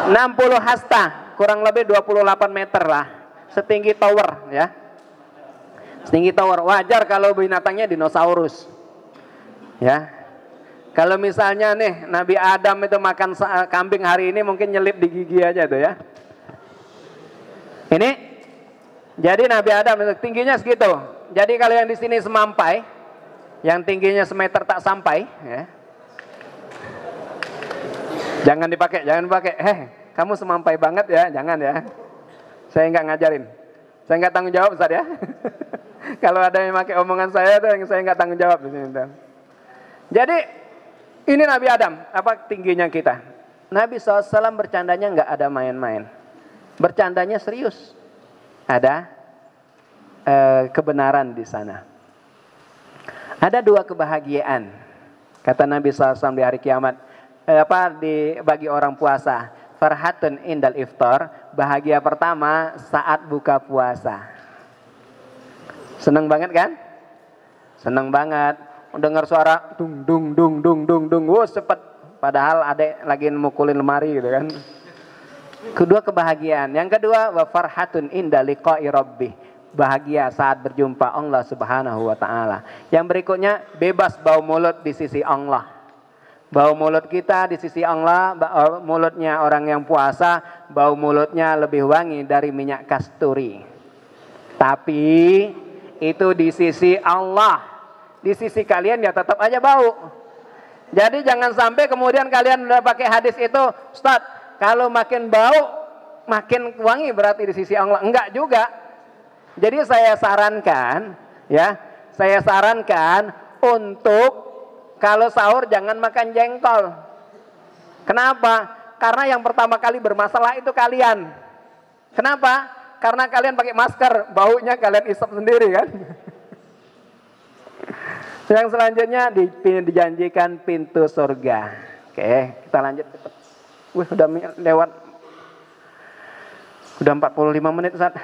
60 hasta, kurang lebih 28 meter lah. Setinggi tower ya. Setinggi tower. Wajar kalau binatangnya dinosaurus. Ya. Kalau misalnya nih Nabi Adam itu makan kambing hari ini mungkin nyelip di gigi aja tuh ya. Ini jadi Nabi Adam itu tingginya segitu. Jadi kalau yang di sini semampai, yang tingginya semeter tak sampai, ya. Jangan dipakai. Kamu semampai banget ya, jangan ya. Saya nggak ngajarin, saya nggak tanggung jawab Ustaz ya. Kalau ada yang pakai omongan saya tuh, saya nggak tanggung jawab di sini. Jadi ini Nabi Adam, apa tingginya kita? Nabi SAW bercandanya nggak ada main-main, bercandanya serius. Ada kebenaran di sana. Ada 2 kebahagiaan, kata Nabi SAW di hari kiamat. Bagi orang puasa, farhatun indal iftar, bahagia pertama saat buka puasa. Seneng banget kan? Seneng banget. Dengar suara dung dung dung dung dung dung, cepet. Padahal adek lagi mukulin lemari gitu kan. Kedua kebahagiaan. Yang kedua, wa farhatun inda liqa'i rabbih, bahagia saat berjumpa Allah Subhanahu wa taala. Yang berikutnya, bebas bau mulut di sisi Allah. Bau mulut kita di sisi Allah, mulutnya orang yang puasa, bau mulutnya lebih wangi dari minyak kasturi. Tapi itu di sisi Allah. Di sisi kalian ya tetap aja bau. Jadi jangan sampai kemudian kalian udah pakai hadis itu, Ustaz, kalau makin bau makin wangi berarti di sisi Allah. Enggak juga. Jadi saya sarankan untuk kalau sahur jangan makan jengkol. Kenapa? Karena yang pertama kali bermasalah itu kalian. Kenapa? Karena kalian pakai masker, baunya kalian isap sendiri kan. Yang selanjutnya dijanjikan pintu surga. Oke, kita lanjut. Wih, udah lewat. Udah 45 menit, Ustaz.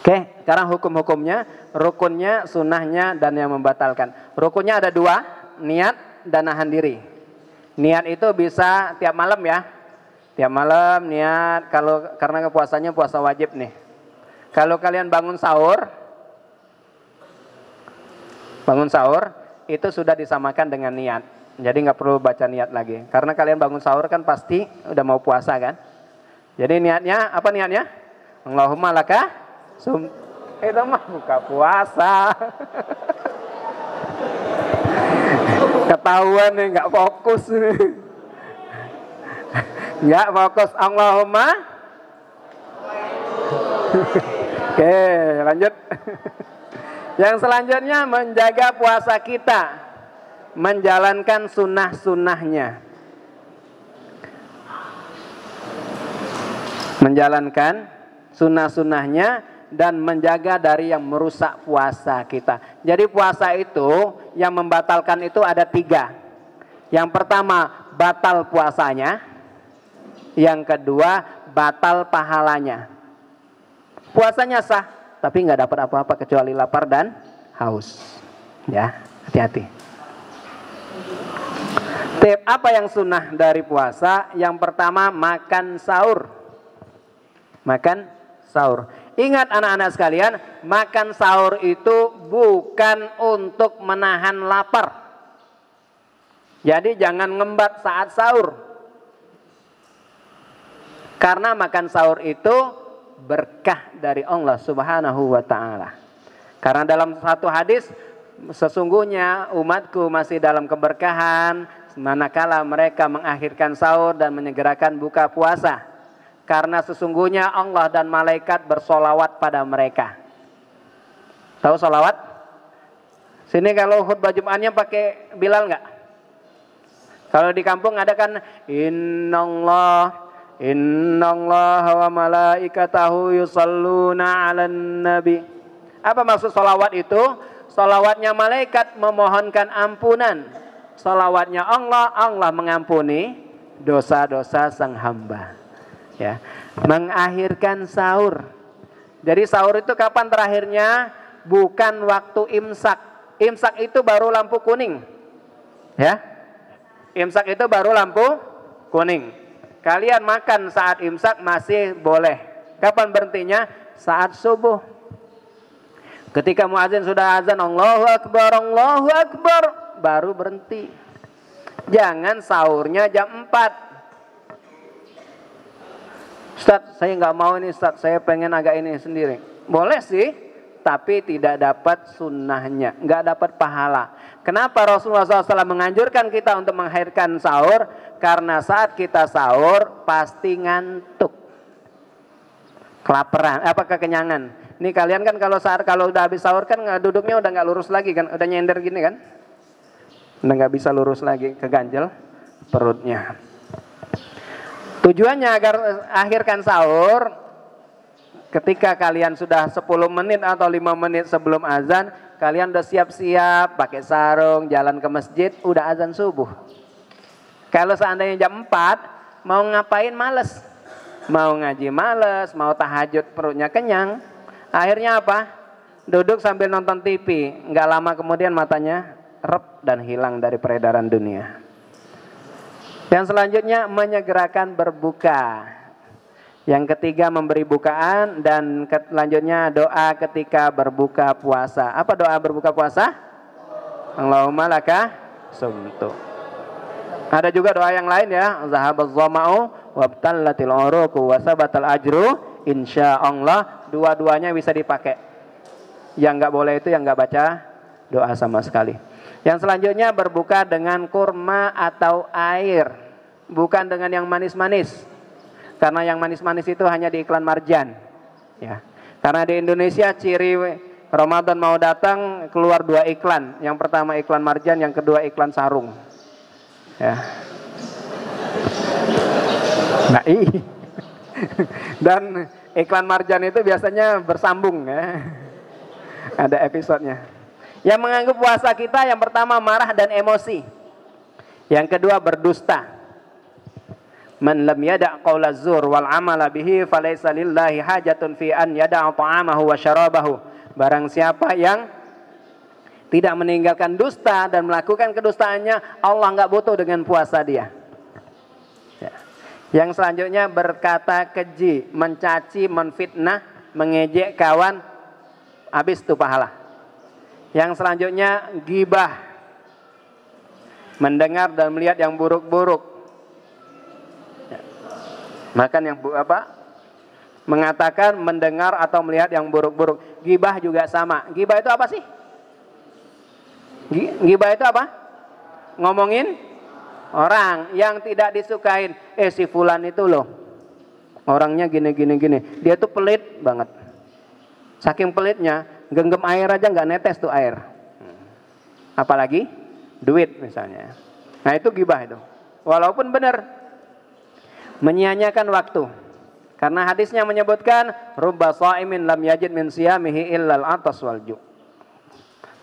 Oke, sekarang hukum-hukumnya, rukunnya, sunnahnya, dan yang membatalkan. Rukunnya ada 2, niat dan nahan diri. Niat itu bisa tiap malam ya. Tiap malam niat, karena puasanya puasa wajib nih. Kalau kalian bangun sahur itu sudah disamakan dengan niat. Jadi nggak perlu baca niat lagi. Karena kalian bangun sahur kan pasti udah mau puasa kan. Jadi niatnya, apa niatnya? Allahumma laka itu mah buka puasa. Ketahuan nih, nggak fokus. Nggak fokus. Allahumma. Oke, lanjut. Yang selanjutnya menjaga puasa kita, menjalankan sunnah-sunnahnya. Menjalankan sunnah-sunnahnya dan menjaga dari yang merusak puasa kita. Jadi puasa itu yang membatalkan itu ada 3. Yang pertama batal puasanya, yang kedua batal pahalanya. Puasanya sah, tapi nggak dapat apa-apa kecuali lapar dan haus. Ya, hati-hati. Tip apa yang sunnah dari puasa? Yang pertama makan sahur. Makan sahur. Ingat anak-anak sekalian, makan sahur itu bukan untuk menahan lapar. Jadi jangan ngembat saat sahur. Karena makan sahur itu berkah dari Allah Subhanahu wa ta'ala. Karena dalam satu hadis, sesungguhnya umatku masih dalam keberkahan manakala mereka mengakhirkan sahur dan menyegerakan buka puasa. Karena sesungguhnya Allah dan malaikat bersolawat pada mereka. Tahu solawat? Sini kalau khutbah Jumatnya pakai Bilal nggak? Kalau di kampung ada kan Innallaha wa malaikatahu yusalluna 'alan nabi. Apa maksud solawat itu? Solawatnya malaikat memohonkan ampunan. Solawatnya Allah mengampuni dosa-dosa sang hamba. Ya, mengakhirkan sahur. Jadi sahur itu kapan terakhirnya? Bukan waktu imsak. Imsak itu baru lampu kuning. Ya. Imsak itu baru lampu kuning. Kalian makan saat imsak masih boleh. Kapan berhentinya? Saat subuh. Ketika muadzin sudah azan Allahu Akbar, baru berhenti. Jangan sahurnya jam 4. Ustaz, saya nggak mau ini Ustaz, saya pengen agak ini sendiri. Boleh sih, tapi tidak dapat sunnahnya, nggak dapat pahala. Kenapa Rasulullah SAW menganjurkan kita untuk mengakhirkan sahur? Karena saat kita sahur pasti ngantuk, kelaparan, kekenyangan. Ini kalian kan kalau udah habis sahur kan duduknya udah nggak lurus lagi kan, udah nyender gini kan, udah nggak bisa lurus lagi, keganjel perutnya. Tujuannya agar akhirkan sahur, ketika kalian sudah 10 menit atau 5 menit sebelum azan, kalian udah siap-siap, pakai sarung, jalan ke masjid, udah azan subuh. Kalau seandainya jam 4, mau ngapain males. Mau ngaji males, mau tahajud perutnya kenyang. Akhirnya apa? Duduk sambil nonton TV. Nggak lama kemudian matanya rep dan hilang dari peredaran dunia. Yang selanjutnya menyegerakan berbuka. Yang ketiga memberi bukaan, dan selanjutnya doa ketika berbuka puasa. Apa doa berbuka puasa? Allahumma laka sumtu. Ada juga doa yang lain ya. Zahabaz zama'u wabtallatil uruqu wa sabatal ajru insyaallah. Dua-duanya bisa dipakai. Yang nggak boleh itu yang nggak baca doa sama sekali. Yang selanjutnya berbuka dengan kurma atau air, bukan dengan yang manis-manis. Karena yang manis-manis itu hanya di iklan Marjan. Ya. Karena di Indonesia ciri Ramadan mau datang keluar 2 iklan. Yang pertama iklan Marjan, yang kedua iklan sarung. Ya. Nah, dan iklan Marjan itu biasanya bersambung ya. Ada episodenya. Yang mengganggu puasa kita yang pertama marah dan emosi. Yang kedua berdusta. Man lam yada' qaula zur wal amala bihi falaysa lillahi hajatun fi an yada'a ta'amahu wa syarabahu. Barang siapa yang tidak meninggalkan dusta dan melakukan kedustaannya, Allah enggak butuh dengan puasa dia. Ya. Yang selanjutnya berkata keji, mencaci, menfitnah, mengejek kawan, habis itu pahala. Yang selanjutnya ghibah, mendengar dan melihat yang buruk-buruk. Makan yang mengatakan, mendengar atau melihat yang buruk-buruk. Ghibah juga sama. Ghibah itu apa sih? Ghibah itu apa? Ngomongin orang yang tidak disukain. Si fulan itu loh, orangnya gini. Dia tuh pelit banget. Saking pelitnya, genggam air aja nggak netes tuh air. Apalagi duit misalnya. Nah itu ghibah itu. Walaupun benar, menyia-nyiakan waktu. Karena hadisnya menyebutkan rubba shaimin lam yajid min siyamihi illal atas wal ju'.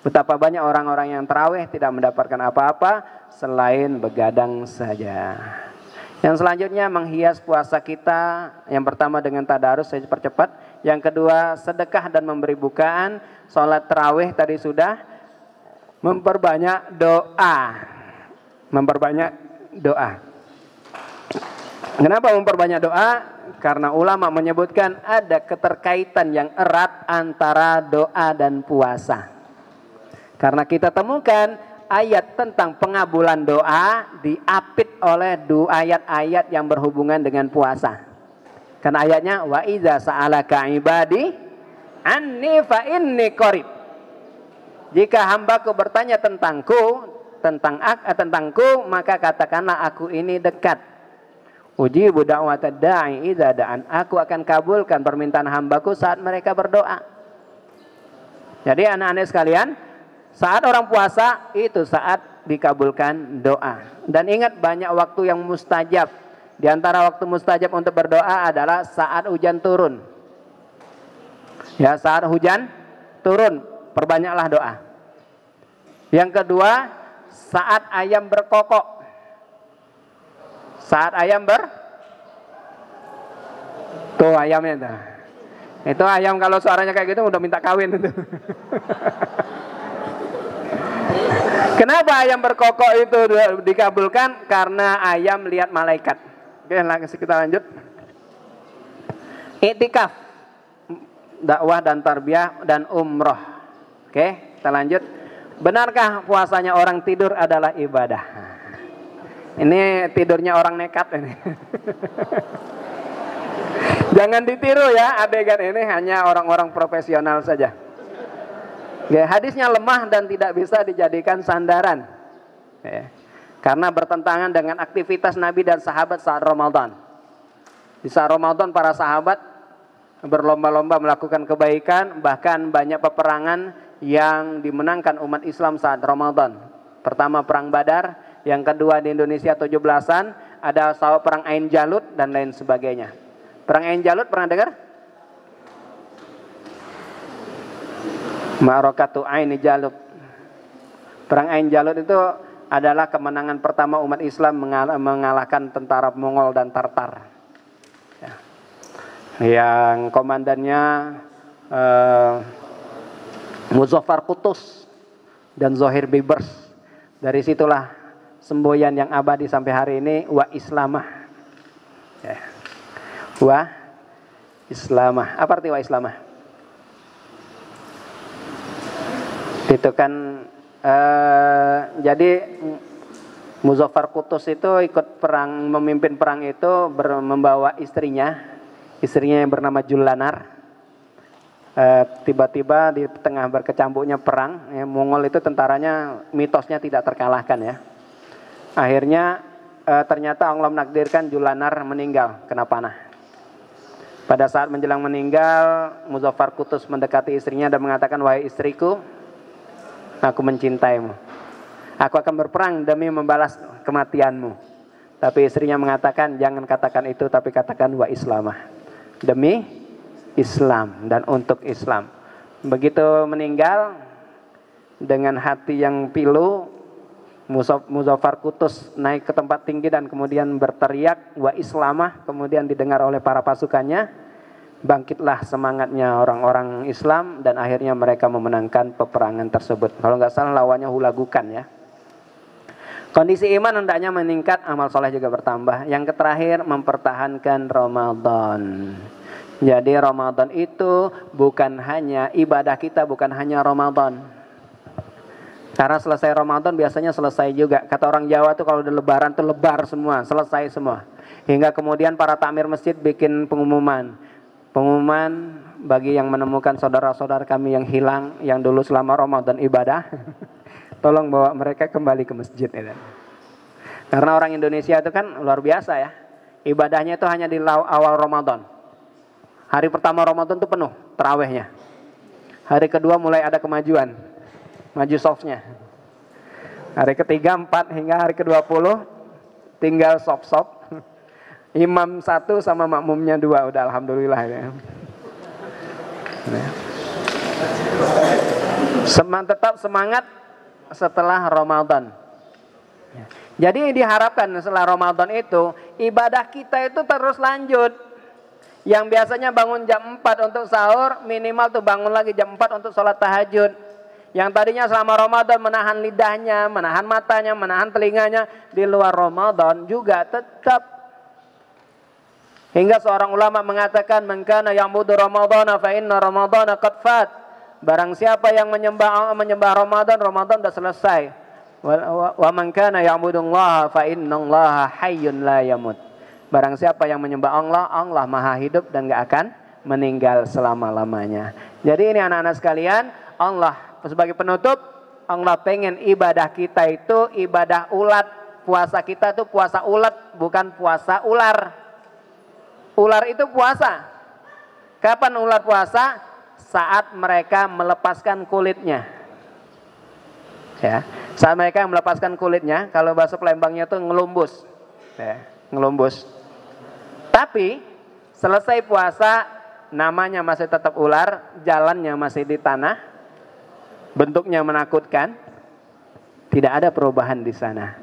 Betapa banyak orang-orang yang tarawih tidak mendapatkan apa-apa selain begadang saja. Yang selanjutnya menghias puasa kita. Yang pertama dengan tadarus, saya percepat. Yang kedua sedekah dan memberi bukaan. Salat tarawih tadi sudah. Memperbanyak doa. Kenapa memperbanyak doa? Karena ulama menyebutkan ada keterkaitan yang erat antara doa dan puasa. Karena kita temukan ayat tentang pengabulan doa diapit oleh ayat-ayat yang berhubungan dengan puasa. Karena ayatnya wa iza sa'alaka ibadi anni fa inni qarib. Jika hambaku bertanya tentangku, maka katakanlah aku ini dekat. Ujibu da'watad da'i idza da'an. Aku akan kabulkan permintaan hambaku saat mereka berdoa. Jadi anak-anak sekalian, saat orang puasa itu saat dikabulkan doa. Dan ingat banyak waktu yang mustajab. Di antara waktu mustajab untuk berdoa adalah saat hujan turun. Ya, saat hujan turun, perbanyaklah doa. Yang kedua, saat ayam berkokok. Saat ayam tuh ayamnya tuh. Itu ayam kalau suaranya kayak gitu udah minta kawin itu. Kenapa ayam berkokok itu dikabulkan? Karena ayam lihat malaikat. Oke, kita lanjut. Iktikaf, dakwah dan tarbiyah dan umroh. Oke, kita lanjut. Benarkah puasanya orang tidur adalah ibadah? Ini tidurnya orang nekat ini. Jangan ditiru ya, adegan ini hanya orang-orang profesional saja. Ya, hadisnya lemah dan tidak bisa dijadikan sandaran. Ya, karena bertentangan dengan aktivitas Nabi dan sahabat saat Ramadan. Di saat Ramadan para sahabat berlomba-lomba melakukan kebaikan, bahkan banyak peperangan yang dimenangkan umat Islam saat Ramadan. Pertama perang Badar, yang kedua di Indonesia 17-an ada perang Ain Jalut dan lain sebagainya. Perang Ain Jalut pernah dengar? Ma'rakatu Ain Jalut. Perang Ain Jalut itu adalah kemenangan pertama umat Islam mengalahkan tentara Mongol dan Tartar. Ya. Yang komandannya Muzaffar Qutus dan Zohir Bibers. Dari situlah semboyan yang abadi sampai hari ini, wa Islamah. Ya. Wa Islamah. Apa arti wa Islamah? Itu kan jadi Muzaffar Qutus itu ikut perang, memimpin perang itu membawa istrinya yang bernama Julanar. tiba-tiba di tengah berkecamuknya perang, ya, Mongol itu tentaranya mitosnya tidak terkalahkan ya. Akhirnya ternyata Allah menakdirkan Julanar meninggal kena panah. Pada saat menjelang meninggal, Muzaffar Qutus mendekati istrinya dan mengatakan, wahai istriku, aku mencintaimu. Aku akan berperang demi membalas kematianmu. Tapi istrinya mengatakan, jangan katakan itu, tapi katakan wa islamah. Demi Islam dan untuk Islam. Begitu meninggal dengan hati yang pilu, Muzaffar Qutus naik ke tempat tinggi dan kemudian berteriak wa islamah, kemudian didengar oleh para pasukannya. Bangkitlah semangatnya orang-orang Islam dan akhirnya mereka memenangkan peperangan tersebut. Kalau nggak salah lawannya Hulagukan ya. Kondisi iman hendaknya meningkat, amal soleh juga bertambah. Yang terakhir, mempertahankan Ramadan. Jadi Ramadan itu bukan hanya ibadah kita, bukan hanya Ramadan. Karena selesai Ramadan biasanya selesai juga. Kata orang Jawa tuh kalau udah lebaran tuh lebar semua, selesai semua. Hingga kemudian para takmir masjid bikin pengumuman. Pengumuman bagi yang menemukan saudara-saudara kami yang hilang, yang dulu selama Ramadan ibadah, tolong bawa mereka kembali ke masjid. Ya. Karena orang Indonesia itu kan luar biasa ya. Ibadahnya itu hanya di awal Ramadan. Hari pertama Ramadan itu penuh tarawihnya. Hari kedua mulai ada kemajuan, maju softnya. Hari ketiga 4 hingga hari ke-20 tinggal soft. Imam 1 sama makmumnya 2 udah alhamdulillah ya. Tetap semangat setelah Ramadan. Jadi diharapkan setelah Ramadan itu ibadah kita itu terus lanjut. Yang biasanya bangun jam 4 untuk sahur, minimal tuh bangun lagi jam 4 untuk sholat tahajud. Yang tadinya selama Ramadan menahan lidahnya, menahan matanya, menahan telinganya, di luar Ramadan juga tetap. Hingga seorang ulama mengatakan, man kana ya'budu Ramadhana fa inna Ramadhana qad fat. Barang siapa yang menyembah Ramadan, Ramadan sudah selesai. Wa man kana ya'budullaha fa innallaha hayyun la yamut. Barang siapa yang menyembah Allah, Allah maha hidup dan gak akan meninggal selama-lamanya. Jadi ini anak-anak sekalian, Allah sebagai penutup, Allah pengen ibadah kita itu ibadah ulat. Puasa kita itu puasa ulat, bukan puasa ular. Ular itu puasa. Kapan ular puasa? Saat mereka melepaskan kulitnya. Ya, saat mereka melepaskan kulitnya, kalau bahasa Palembangnya itu ngelumbus. Ya, ngelumbus. Tapi selesai puasa, namanya masih tetap ular, jalannya masih di tanah, bentuknya menakutkan, tidak ada perubahan di sana.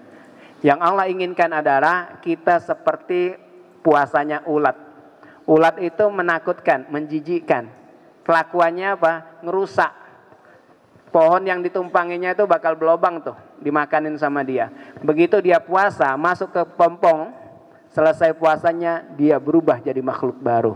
Yang Allah inginkan adalah kita seperti puasanya ulat. Ulat itu menakutkan, menjijikkan. Kelakuannya apa? Ngerusak. Pohon yang ditumpanginya itu bakal berlobang tuh, dimakanin sama dia. Begitu dia puasa, masuk ke pompong, selesai puasanya dia berubah jadi makhluk baru.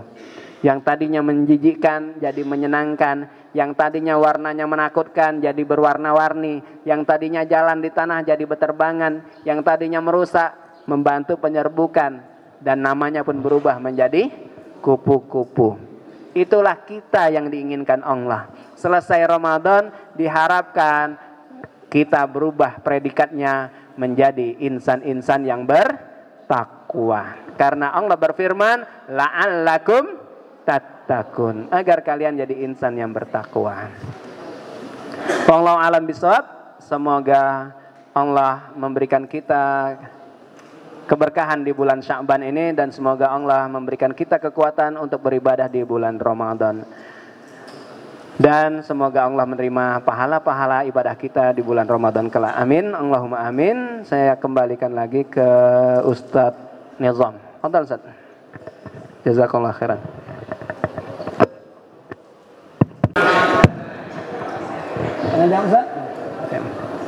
Yang tadinya menjijikkan jadi menyenangkan, yang tadinya warnanya menakutkan jadi berwarna-warni, yang tadinya jalan di tanah jadi beterbangan, yang tadinya merusak membantu penyerbukan, dan namanya pun berubah menjadi kupu-kupu. Itulah kita yang diinginkan Allah. Selesai Ramadan diharapkan kita berubah predikatnya menjadi insan-insan yang bertakwa. Karena Allah berfirman, la'allakum tattaqun, agar kalian jadi insan yang bertakwa. Wallahu a'lam bishawab. Semoga Allah memberikan kita keberkahan di bulan Sya'ban ini, dan semoga Allah memberikan kita kekuatan untuk beribadah di bulan Ramadan. Dan semoga Allah menerima pahala-pahala ibadah kita di bulan Ramadan kelak. Amin. Allahumma amin. Saya kembalikan lagi ke Ustadz Nizam. Fadhal Ustaz. Jazakallah khairan. Ada Ustaz?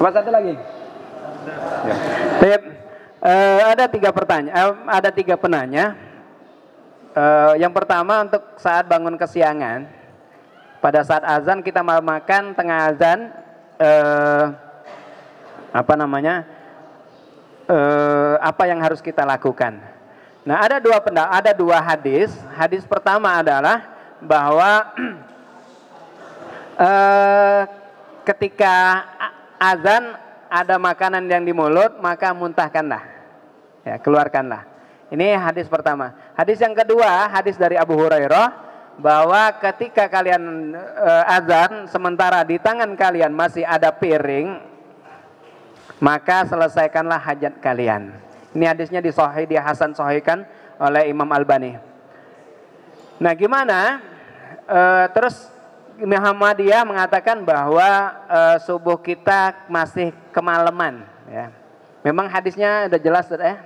Apa satu lagi? Ya. Ada 3 pertanyaan, ada 3 penanya. Yang pertama, untuk saat bangun kesiangan, pada saat azan kita mau makan tengah azan, apa yang harus kita lakukan? Nah, ada 2 hadis. Hadis pertama adalah bahwa Ketika azan ada makanan yang di mulut, maka muntahkanlah, ya, keluarkanlah. Ini hadis pertama. Hadis yang kedua, hadis dari Abu Hurairah, bahwa ketika kalian azan, sementara di tangan kalian masih ada piring, maka selesaikanlah hajat kalian. Ini hadisnya di Hasan sahihkan oleh Imam Albani. Nah, gimana? Terus Muhammadiyah mengatakan bahwa subuh kita masih kemalaman, ya. Memang hadisnya udah jelas, ya.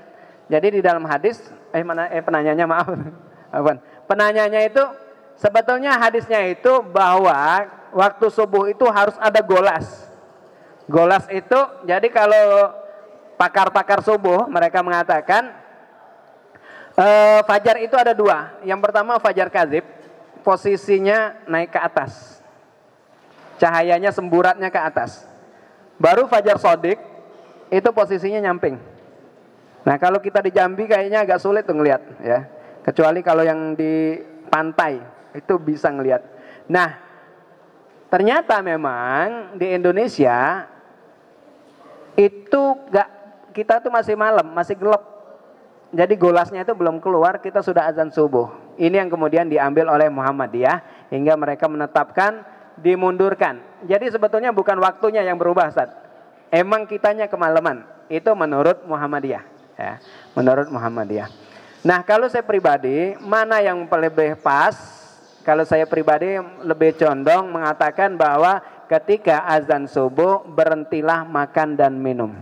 Jadi di dalam hadis, penanyanya maaf, penanyanya itu sebetulnya hadisnya itu bahwa waktu subuh itu harus ada golas. Golas itu, jadi kalau pakar-pakar subuh mereka mengatakan fajar itu ada dua. Yang pertama fajar kadzib, posisinya naik ke atas, cahayanya semburatnya ke atas. Baru fajar sodik, itu posisinya nyamping. Nah, kalau kita di Jambi kayaknya agak sulit tuh ngelihat, ya. Kecuali kalau yang di pantai itu bisa ngelihat. Nah, ternyata memang di Indonesia itu kita tuh masih malam, masih gelap. Jadi golasnya itu belum keluar, kita sudah azan subuh. Ini yang kemudian diambil oleh Muhammadiyah hingga mereka menetapkan dimundurkan. Jadi sebetulnya bukan waktunya yang berubah, Ustaz. Emang kitanya kemalaman. Itu menurut Muhammadiyah, ya. Menurut Muhammadiyah. Nah, kalau saya pribadi, mana yang lebih pas? Kalau saya pribadi lebih condong mengatakan bahwa ketika azan subuh berhentilah makan dan minum.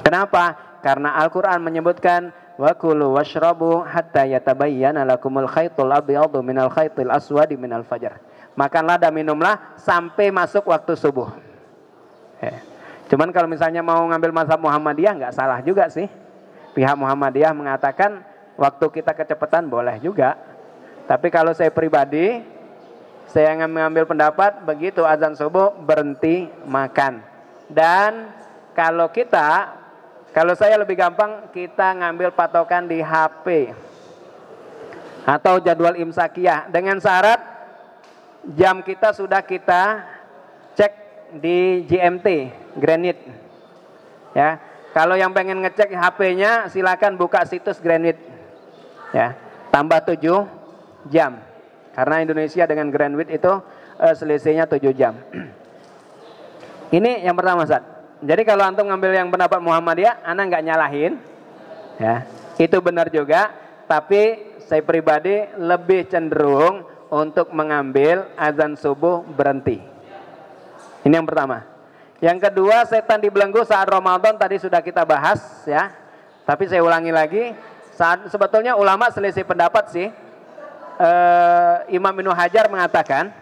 Kenapa? Karena Al-Quran menyebutkan wa kulu washrabu hatta yatabayyana lakumul khaytul abyadu minal khaytil aswadi minal fajar. Makanlah dan minumlah sampai masuk waktu subuh. Cuman kalau misalnya mau ngambil mazhab Muhammadiyah nggak salah juga sih. Pihak Muhammadiyah mengatakan waktu kita kecepatan boleh juga. Tapi kalau saya pribadi, saya mengambil pendapat begitu azan subuh berhenti makan. Dan kalau saya lebih gampang, kita ngambil patokan di HP atau jadwal imsakiyah dengan syarat jam kita sudah kita cek di GMT, Greenwich, ya. Kalau yang pengen ngecek HP-nya silakan buka situs Greenwich, ya. Tambah 7 jam karena Indonesia dengan Greenwich itu selisihnya 7 jam. Ini yang pertama, Ustaz. Jadi kalau antum ngambil yang pendapat Muhammadiyah, ana nggak nyalahin, ya, itu benar juga. Tapi saya pribadi lebih cenderung untuk mengambil azan subuh berhenti. Ini yang pertama. Yang kedua, setan dibelenggu saat Ramadan tadi sudah kita bahas, ya. Tapi saya ulangi lagi, sebetulnya ulama selisih pendapat sih. Imam Ibnu Hajar mengatakan,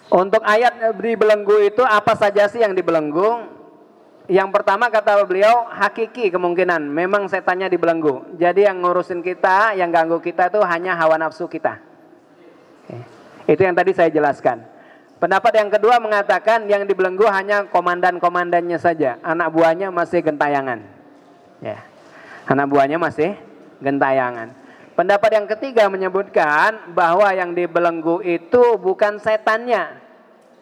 untuk ayat dibelenggu itu apa saja sih yang dibelenggu? Yang pertama kata beliau hakiki kemungkinan memang setannya dibelenggu. Jadi yang ngurusin kita, yang ganggu kita itu hanya hawa nafsu kita. Itu yang tadi saya jelaskan. Pendapat yang kedua mengatakan yang dibelenggu hanya komandan-komandannya saja. Anak buahnya masih gentayangan. Ya. Anak buahnya masih gentayangan. Pendapat yang ketiga menyebutkan bahwa yang dibelenggu itu bukan setannya,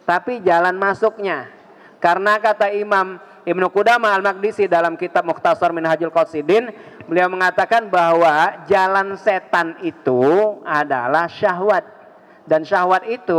tapi jalan masuknya. Karena kata Imam Ibnu Qudamah Al-Maqdisi dalam kitab Mukhtasar Minhajul Qasidin, beliau mengatakan bahwa jalan setan itu adalah syahwat. Dan syahwat itu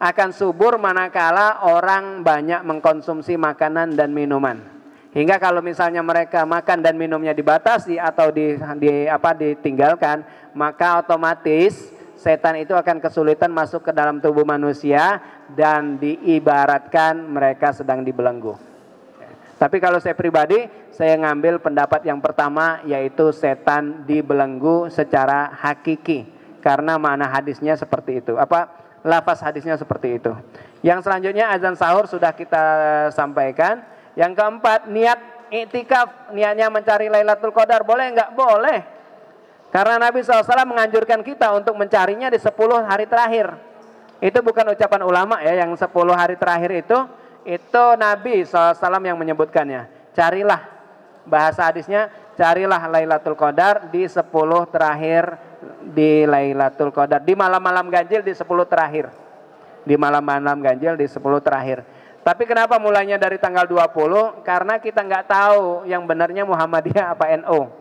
akan subur manakala orang banyak mengkonsumsi makanan dan minuman. Hingga kalau misalnya mereka makan dan minumnya dibatasi atau ditinggalkan, maka otomatis setan itu akan kesulitan masuk ke dalam tubuh manusia dan diibaratkan mereka sedang dibelenggu. Tapi kalau saya pribadi, saya ngambil pendapat yang pertama, yaitu setan dibelenggu secara hakiki. Karena makna hadisnya seperti itu. Lafaz hadisnya seperti itu. Yang selanjutnya azan sahur sudah kita sampaikan. Yang keempat, niat iktikaf, niatnya mencari Lailatul Qadar, boleh enggak? Boleh. Karena Nabi SAW menganjurkan kita untuk mencarinya di 10 hari terakhir. Itu bukan ucapan ulama ya, yang 10 hari terakhir itu Nabi SAW yang menyebutkannya. Carilah, bahasa hadisnya, carilah Lailatul Qadar di 10 terakhir di Lailatul Qadar, di malam-malam ganjil di 10 terakhir. Di malam-malam ganjil di 10 terakhir. Tapi kenapa mulainya dari tanggal 20? Karena kita nggak tahu yang benarnya Muhammadiyah apa NU.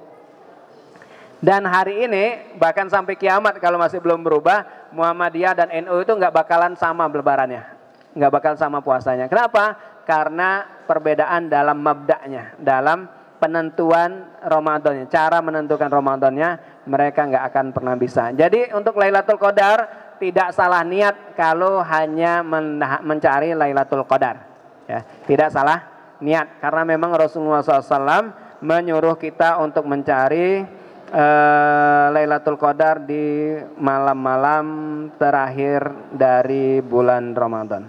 Dan hari ini bahkan sampai kiamat kalau masih belum berubah, Muhammadiyah dan NU itu nggak bakalan sama lebarannya, nggak bakal sama puasanya. Kenapa? Karena perbedaan dalam mabda'nya, dalam penentuan Ramadannya, cara menentukan Ramadannya mereka nggak akan pernah bisa. Jadi untuk Lailatul Qadar tidak salah niat kalau hanya mencari Lailatul Qadar, ya, tidak salah niat karena memang Rasulullah SAW menyuruh kita untuk mencari Lailatul Qadar di malam-malam terakhir dari bulan Ramadan.